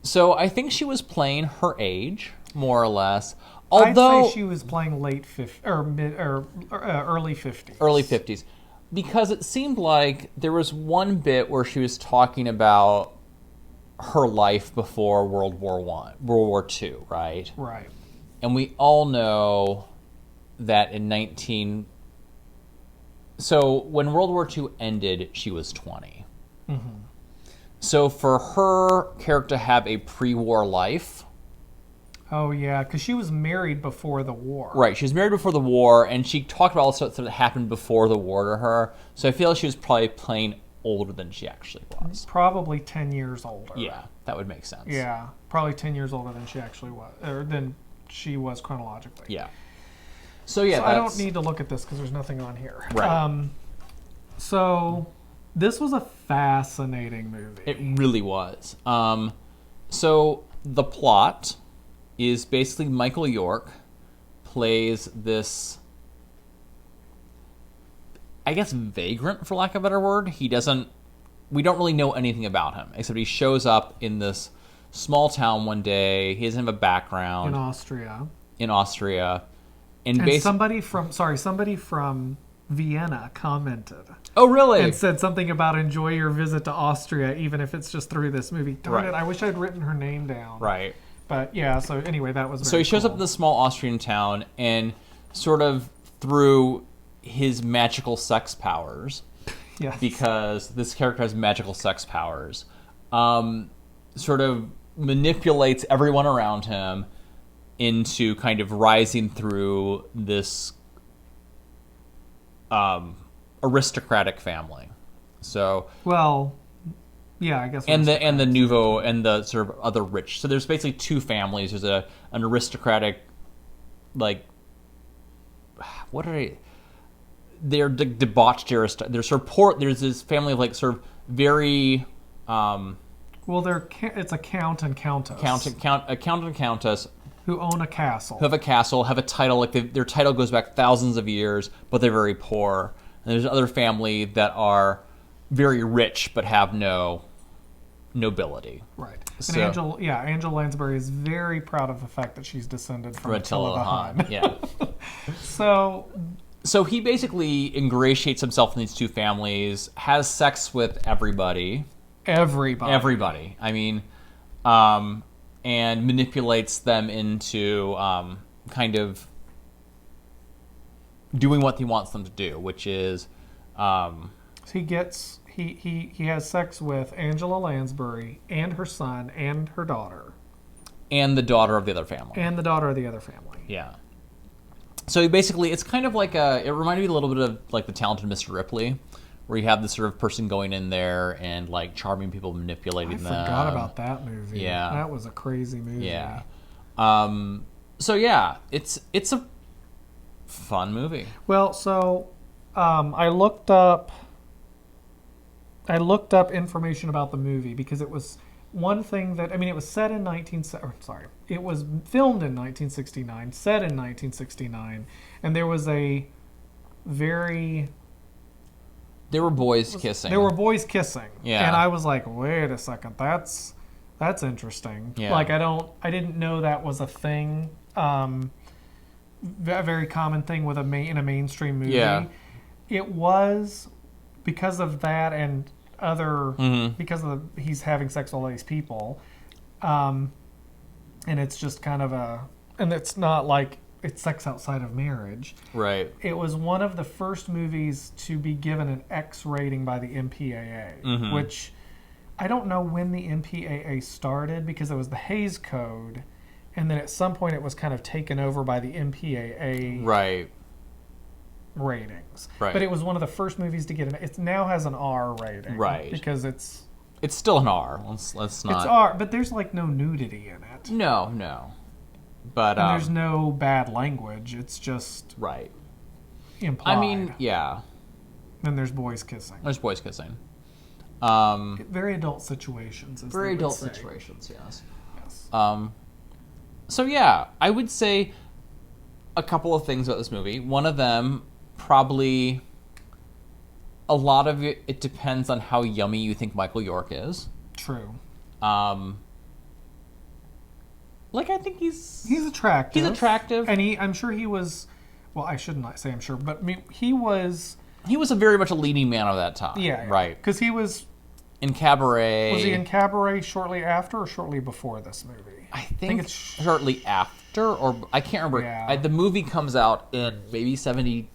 So I think she was playing her age, more or less. Although I'd say she was playing late 50s or early 50s. early 50s, because it seemed like there was one bit where she was talking about her life before World War II, right? Right. And we all know that so when World War II ended, she was 20. Mm-hmm. So for her character to have a pre-war life. Oh, yeah, because she was married before the war. Right, she was married before the war, and she talked about all the stuff that happened before the war to her. So I feel like she was probably playing older than she actually was. Probably 10 years older. Yeah, that would make sense. Yeah, probably 10 years older than she actually was, or than she was chronologically. Yeah. So yeah, I don't need to look at this because there's nothing on here. Right. So this was a fascinating movie. It really was. So the plot is basically Michael York plays this, I guess, vagrant, for lack of a better word. He doesn't we don't really know anything about him, except he shows up in this small town one day. He doesn't have a background. In Austria. And somebody from Vienna commented. Oh, really? And said something about enjoy your visit to Austria, even if it's just through this movie. Darn it, I wish I'd written her name down. Right. But yeah, so anyway, that was very So he shows cool. up in this small Austrian town, and sort of through his magical sex powers, yes. because this character has magical sex powers, sort of manipulates everyone around him into kind of rising through this aristocratic family. So yeah, I guess. And the nouveau and the sort of other rich. So there's basically two families. There's an aristocratic, like, what are they? They're debauched aristocrat. They're sort of poor. There's this family of like sort of very. It's a count and countess. A count and countess who own a castle. Who have a castle, have a title. Like their title goes back thousands of years, but they're very poor. And there's another family that are very rich but have no nobility. Right. So, and Angela Lansbury is very proud of the fact that she's descended from Attila the Hun. Yeah. So he basically ingratiates himself in these two families, has sex with everybody. Everybody. I mean, and manipulates them into kind of doing what he wants them to do, which is he has sex with Angela Lansbury and her son and her daughter. And the daughter of the other family. Yeah. So basically, it's kind of like it reminded me a little bit of like The Talented Mr. Ripley, where you have this sort of person going in there and like charming people, manipulating them. I forgot about that movie. Yeah. That was a crazy movie. Yeah. So yeah, it's a fun movie. Well, so I looked up information about the movie because it was one thing that it was set in it was filmed in 1969, set in 1969, and there was there were boys kissing. Yeah. And I was like, wait a second, that's interesting. Yeah. Like I didn't know that was a thing. A very common thing with in a mainstream movie. Yeah. It was because of that and other because of he's having sex with all these people, and it's just kind of and it's not like it's sex outside of marriage. Right. It was one of the first movies to be given an X rating by the MPAA, which I don't know when the MPAA started because it was the Hays Code, and then at some point it was kind of taken over by the MPAA. Right. Ratings. Right. But it was one of the first movies to get it now has an R rating. Right. Because it's still an R. Let's not. It's R, but there's like no nudity in it. No. But and there's no bad language. It's just implied. I mean, yeah. Then there's boys kissing. Very adult situations. Very adult situations. Yes. Yes. So yeah, I would say a couple of things about this movie. One of them, probably a lot of it depends on how yummy you think Michael York is. True. Like, I think he's attractive. He's attractive. And I'm sure he was, well, I should not say I'm sure, but he was a very much a leading man of that time. Yeah. Right. Because he was in Cabaret. Was he in Cabaret shortly after or shortly before this movie? I think it's shortly after, or I can't remember. Yeah. The movie comes out in maybe 70.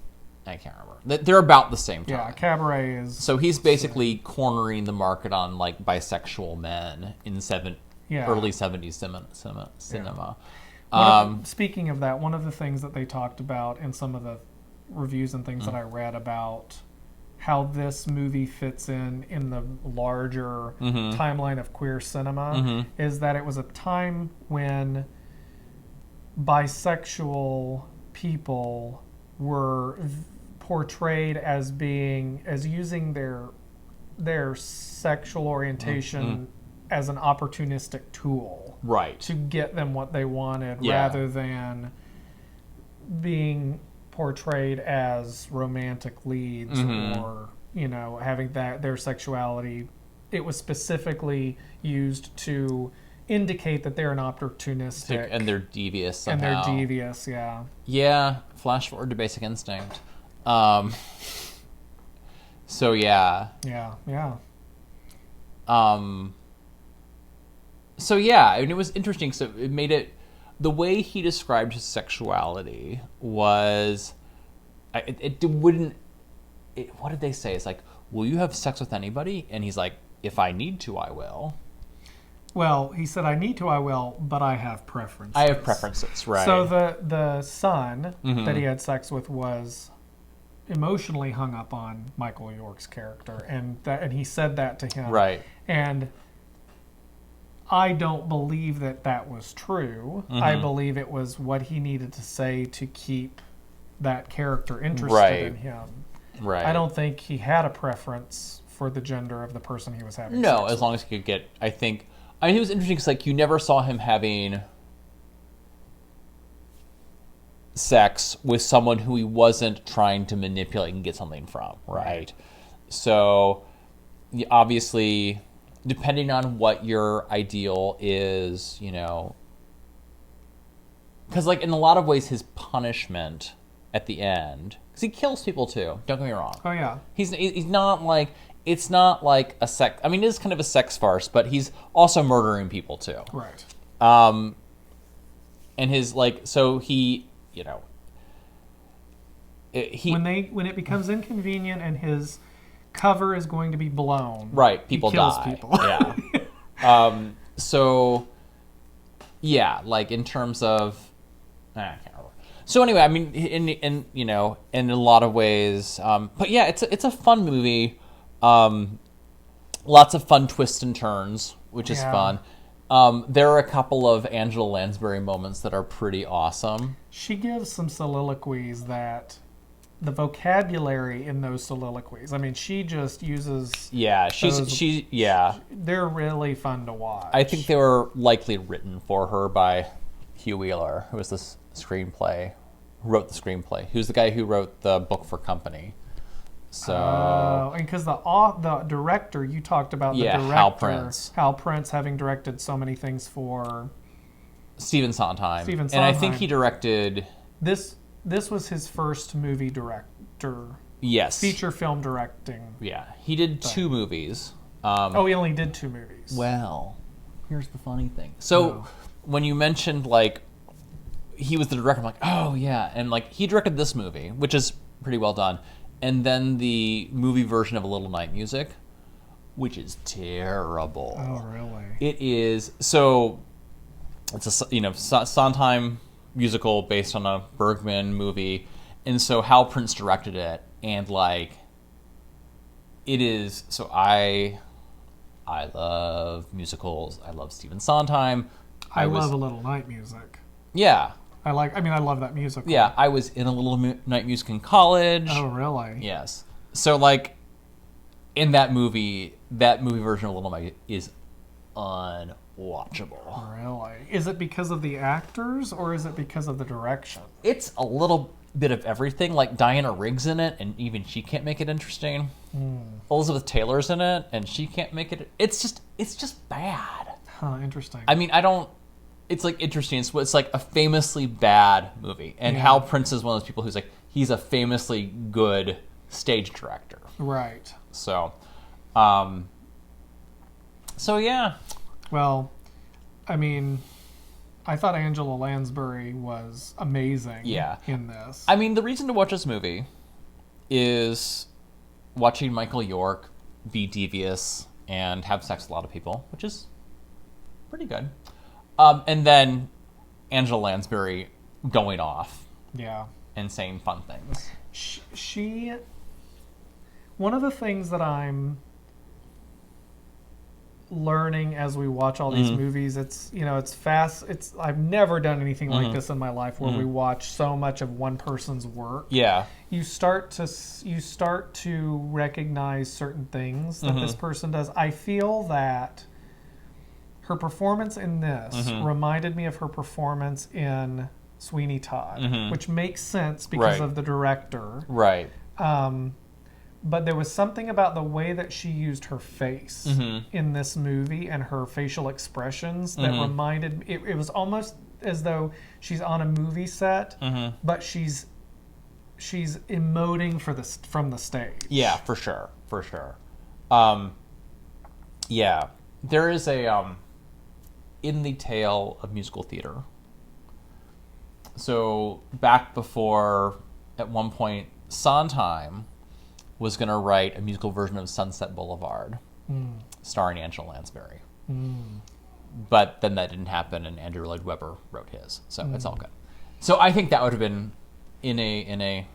I can't remember. They're about the same time. Yeah, Cabaret is. So he's basically cornering the market on like bisexual men in early 70s cinema. Yeah. Speaking of that, one of the things that they talked about in some of the reviews and things that I read about how this movie fits in the larger timeline of queer cinema is that it was a time when bisexual people were portrayed as using their sexual orientation as an opportunistic tool, right, to get them what they wanted, rather than being portrayed as romantic leads or having their sexuality it was specifically used to indicate that they're an opportunistic and they're devious somehow. And they're devious, yeah. Yeah, flash forward to Basic Instinct. So yeah. Yeah. So yeah, I mean, it was interesting. So it made it, the way he described his sexuality was, what did they say? It's like, will you have sex with anybody? And he's like, if I need to, I will. Well, he said, I need to, I will, but I have preferences. I have preferences, right. So the son that he had sex with was emotionally hung up on Michael York's character, and he said that to him. Right. And I don't believe that was true. I believe it was what he needed to say to keep that character interested in him. Right. I don't think he had a preference for the gender of the person he was having sex No, as with. long as he could get, I mean, it was interesting because, like, you never saw him having sex with someone who he wasn't trying to manipulate and get something from, right? So, obviously, depending on what your ideal is, you know, because, like, in a lot of ways, his punishment at the end, because he kills people too, don't get me wrong. Oh, yeah. He's not like, it's not like a sex, I mean, it is kind of a sex farce, but he's also murdering people too. Right. And his, like, so he, you know, when it becomes inconvenient and his cover is going to be blown, right, people he kills die. People. Yeah. So yeah, like, in terms of, I can't remember. So anyway, I mean, in you know, in a lot of ways, but yeah, it's a fun movie. Lots of fun twists and turns, which is fun. There are a couple of Angela Lansbury moments that are pretty awesome. She gives some soliloquies that the vocabulary in those soliloquies, I mean, she just uses... Yeah, they're really fun to watch. I think they were likely written for her by Hugh Wheeler, who was wrote the screenplay. Who's the guy who wrote the book for Company. So, and because the director, you talked about the director, Hal Prince having directed so many things for Stephen Sondheim. And I think he directed... This was his first movie director. Yes. Feature film directing. Yeah. He did 2 movies. He only did 2 movies. Well, here's the funny thing. So, when you mentioned, like, he was the director, I'm like, oh, yeah. And, like, he directed this movie, which is pretty well done. And then the movie version of A Little Night Music, which is terrible. Oh, really? It is. So, it's a, you know, Sondheim musical based on a Bergman movie, and so Hal Prince directed it, and, like, it is, so I love musicals. I love Stephen Sondheim. I love A Little Night Music. Yeah. I love that musical. Yeah, I was in A Little Night Music in college. Oh, really? Yes. So, like, in that movie version of Little Night is unwatchable. Really? Is it because of the actors, or is it because of the direction? It's a little bit of everything. Like, Diana Rigg's in it, and even she can't make it interesting. Elizabeth Taylor's in it, and she can't make it... It's just bad. Huh, interesting. I mean, it's, like, interesting. It's like a famously bad movie. And Hal Prince is one of those people who's, like, he's a famously good stage director. Right. So, yeah. Well, I mean, I thought Angela Lansbury was amazing in this. I mean, the reason to watch this movie is watching Michael York be devious and have sex with a lot of people, which is pretty good. And then Angela Lansbury going off. Yeah. And saying fun things. She... One of the things that I'm learning as we watch all these movies, it's fast. I've never done anything like this in my life where we watch so much of one person's work. Yeah. You start to recognize certain things that this person does. I feel that her performance in this reminded me of her performance in Sweeney Todd, which makes sense because of the director. Right. but there was something about the way that she used her face in this movie and her facial expressions that reminded me. It was almost as though she's on a movie set, but she's emoting from the stage. Yeah, for sure. Yeah, there is a in the tale of musical theater. So back before, at one point, Sondheim was going to write a musical version of Sunset Boulevard, starring Angela Lansbury. But then that didn't happen, and Andrew Lloyd Webber wrote his, so it's all good. So I think that would have been in a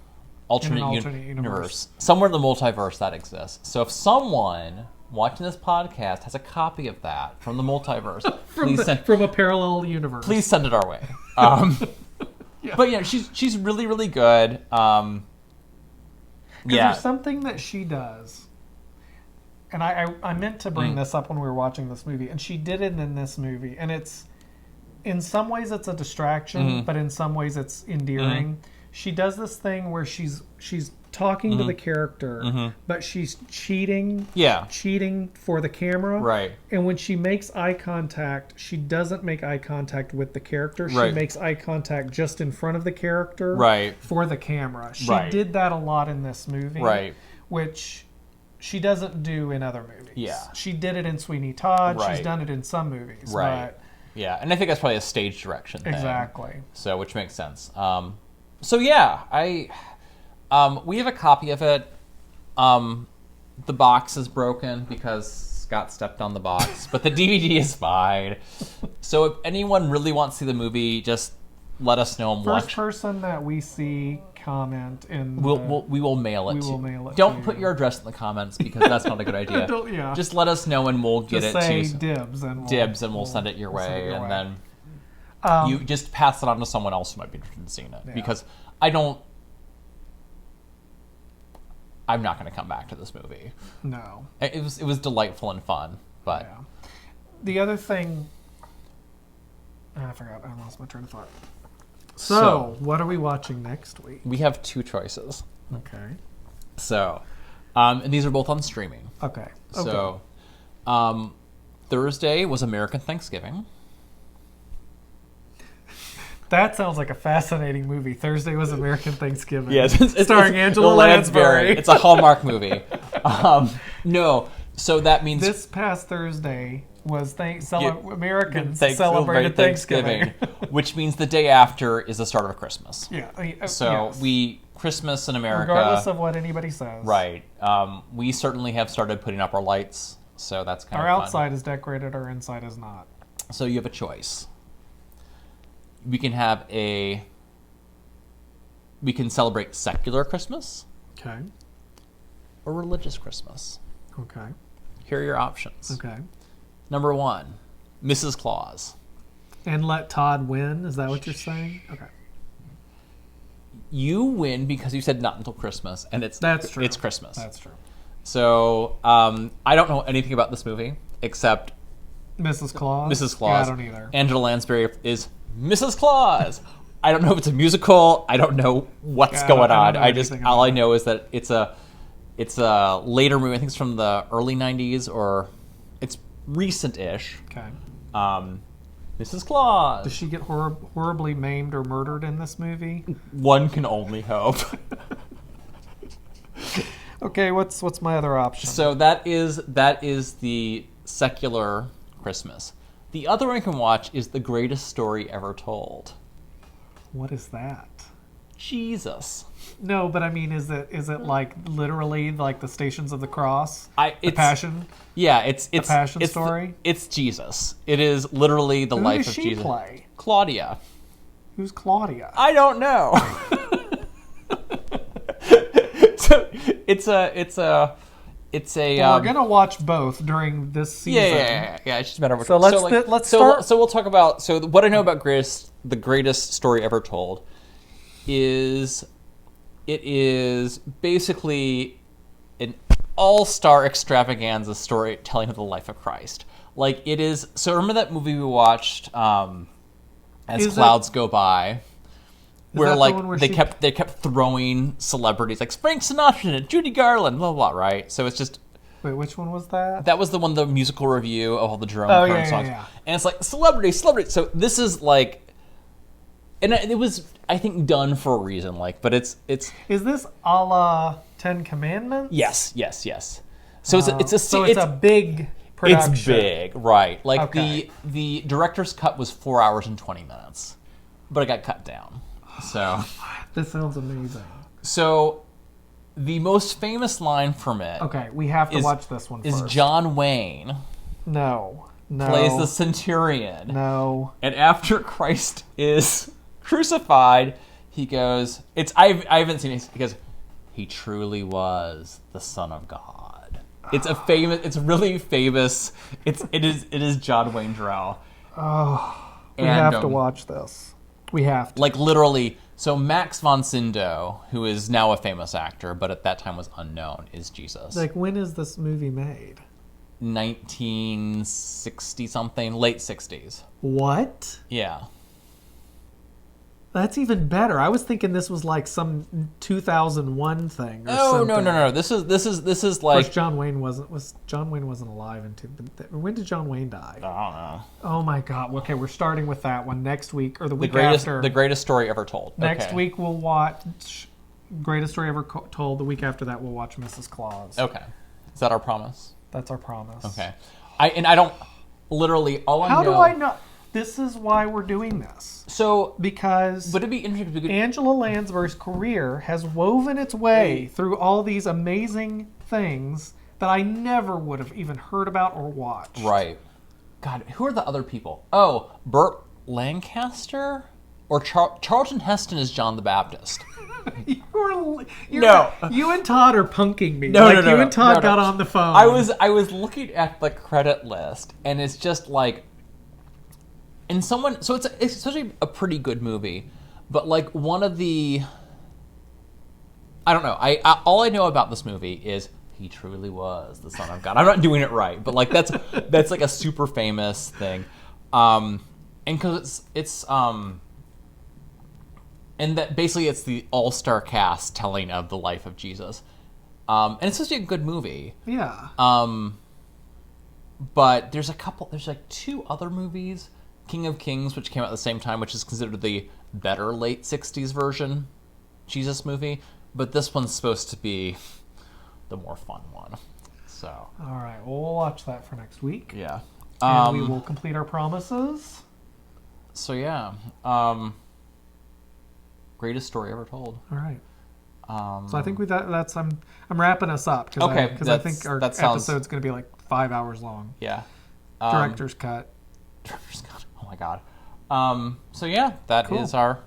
alternate universe, somewhere in the multiverse that exists. So if someone watching this podcast has a copy of that from the multiverse, from a parallel universe, please send it our way. Yeah. But yeah, she's really, really good. There's something that she does, and I meant to bring this up when we were watching this movie, and she did it in this movie, and it's, in some ways it's a distraction, but in some ways it's endearing. She does this thing where she's talking to the character, but she's cheating for the camera. Right. And when she makes eye contact, she doesn't make eye contact with the character. She makes eye contact just in front of the character for the camera. She did that a lot in this movie, which she doesn't do in other movies. Yeah. She did it in Sweeney Todd. She's done it in some movies. But yeah, and I think that's probably a stage direction thing. Exactly. So, which makes sense. So yeah, we have a copy of it. The box is broken because Scott stepped on the box, but the DVD is fine. So if anyone really wants to see the movie, just let us know and watch. First person that we see comment in we will mail it. We will mail it. Don't put your address in the comments because that's not a good idea. Just let us know and we'll get it to you. Dibs and we'll send it your way, and then you just pass it on to someone else who might be interested in seeing it because I'm not going to come back to this movie. No. It was delightful and fun, but the other thing I forgot. I lost my train of thought. So, what are we watching next week? We have two choices. Okay. So, and these are both on streaming. Okay. So, Thursday was American Thanksgiving. That sounds like a fascinating movie. Thursday was American Thanksgiving. Yes. Starring Angela Lansbury. It's a Hallmark movie. No. So that means... This past Thursday was Americans celebrated Thanksgiving. Which means the day after is the start of Christmas. Yeah. So Christmas in America... Regardless of what anybody says. Right. We certainly have started putting up our lights. So that's kind of fun. Our outside is decorated, our inside is not. So you have a choice. We can celebrate secular Christmas. Okay. Or religious Christmas. Okay. Here are your options. Okay. Number 1, Mrs. Claus. And let Todd win? Is that what you're saying? Okay. You win because you said not until Christmas, and that's true. It's Christmas. That's true. So I don't know anything about this movie except Mrs. Claus. Mrs. Claus. Yeah, I don't either. Angela Lansbury is Mrs. Claus. I don't know if it's a musical. I don't know what's going on. All I know is that it's a later movie. I think it's from the early 90s or it's recent-ish. Okay. Mrs. Claus. Does she get horribly maimed or murdered in this movie? One can only hope. Okay, what's my other option? So that is the secular Christmas. The other one I can watch is The Greatest Story Ever Told. What is that? Jesus. No, but I mean, is it like literally like the Stations of the Cross? The Passion? Yeah, it's the Passion story. It's Jesus. It is literally the life of Jesus. Who does she play? Claudia. Who's Claudia? I don't know. So it's a. Well, we're gonna watch both during this season. Yeah. It's just a matter of. So let's start. So we'll talk about. So what I know about the greatest story ever told is it is basically an all-star extravaganza story telling of the life of Christ. Like it is. So remember that movie we watched, As Clouds Go By. where that the like one where they she- kept throwing celebrities like Frank Sinatra and Judy Garland, blah blah blah, right? So it's just Wait, which one was that? that was the one, the musical review of all the Jerome Oh, Kern yeah, songs, yeah. and it's like celebrity. So this is like, and it was I think done for a reason, like, but it's Is this a la Ten Commandments? yes. So it's a big production. It's big, right? Like Okay. the director's cut was 4 hours and 20 minutes, but it got cut down. So This sounds amazing. so the most famous line from it Okay, we have to is- watch this one is first. John Wayne No. plays the centurion, No. and after Christ is crucified, he goes, I haven't seen it. He goes, he truly was the Son of God. It's really famous. It is John Wayne Drow. We have to watch this. We have to. Like literally. So Max von Sydow, who is now a famous actor, but at that time was unknown, is Jesus. Like, when is this movie made? 1960 something, late 60s. What? Yeah. That's even better. I was thinking this was like some 2001 thing or Oh something. no. This is Of like course, John Wayne wasn't alive when did John Wayne die? I don't know. Oh my God. Okay, we're starting with that one next week or the week after. The greatest story ever told. Next Okay. week we'll watch Greatest Story Ever Told. The week after that we'll watch Mrs. Claus. Okay. Is that our promise? That's our promise. Okay. I don't literally all I know. How do I know? This is why we're doing this. So, Because but it'd be interesting to Angela Lansbury's career has woven its way through all these amazing things that I never would have even heard about or watched. right. God, who are the other people? Oh, Burt Lancaster or Charlton Heston is John the Baptist. No. You and Todd are punking me. No, you and Todd got on the phone. I was looking at the credit list, and it's just like, and someone. So it's actually a pretty good movie, but like one of the, I don't know. I all I know about this movie is he truly was the Son of God. I'm not doing it right, but like that's like a super famous thing, and because it's and that basically it's the all-star cast telling of the life of Jesus. And it's supposed to be a good movie. Yeah. But there's like two other movies. King of Kings, which came out at the same time, which is considered the better late 60s version Jesus movie. But this one's supposed to be the more fun one. So. All right. Well, we'll watch that for next week. Yeah. And we will complete our promises. So yeah. Greatest story ever told. All right. So I think that's I'm wrapping us up because I think our episode's going to be like 5 hours long. Yeah. Director's cut. Director's cut. Oh my God. So yeah, that is Cool. our.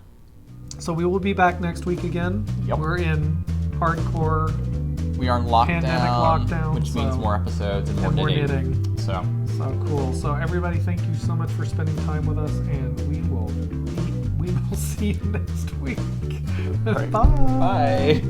So we will be back next week again. Yep. We're in hardcore We are in lockdown, Pandemic lockdown, which means so- more episodes and more and more knitting. knitting. So So cool. So everybody, thank you so much for spending time with us, and we will see you next week. right. Bye. bye.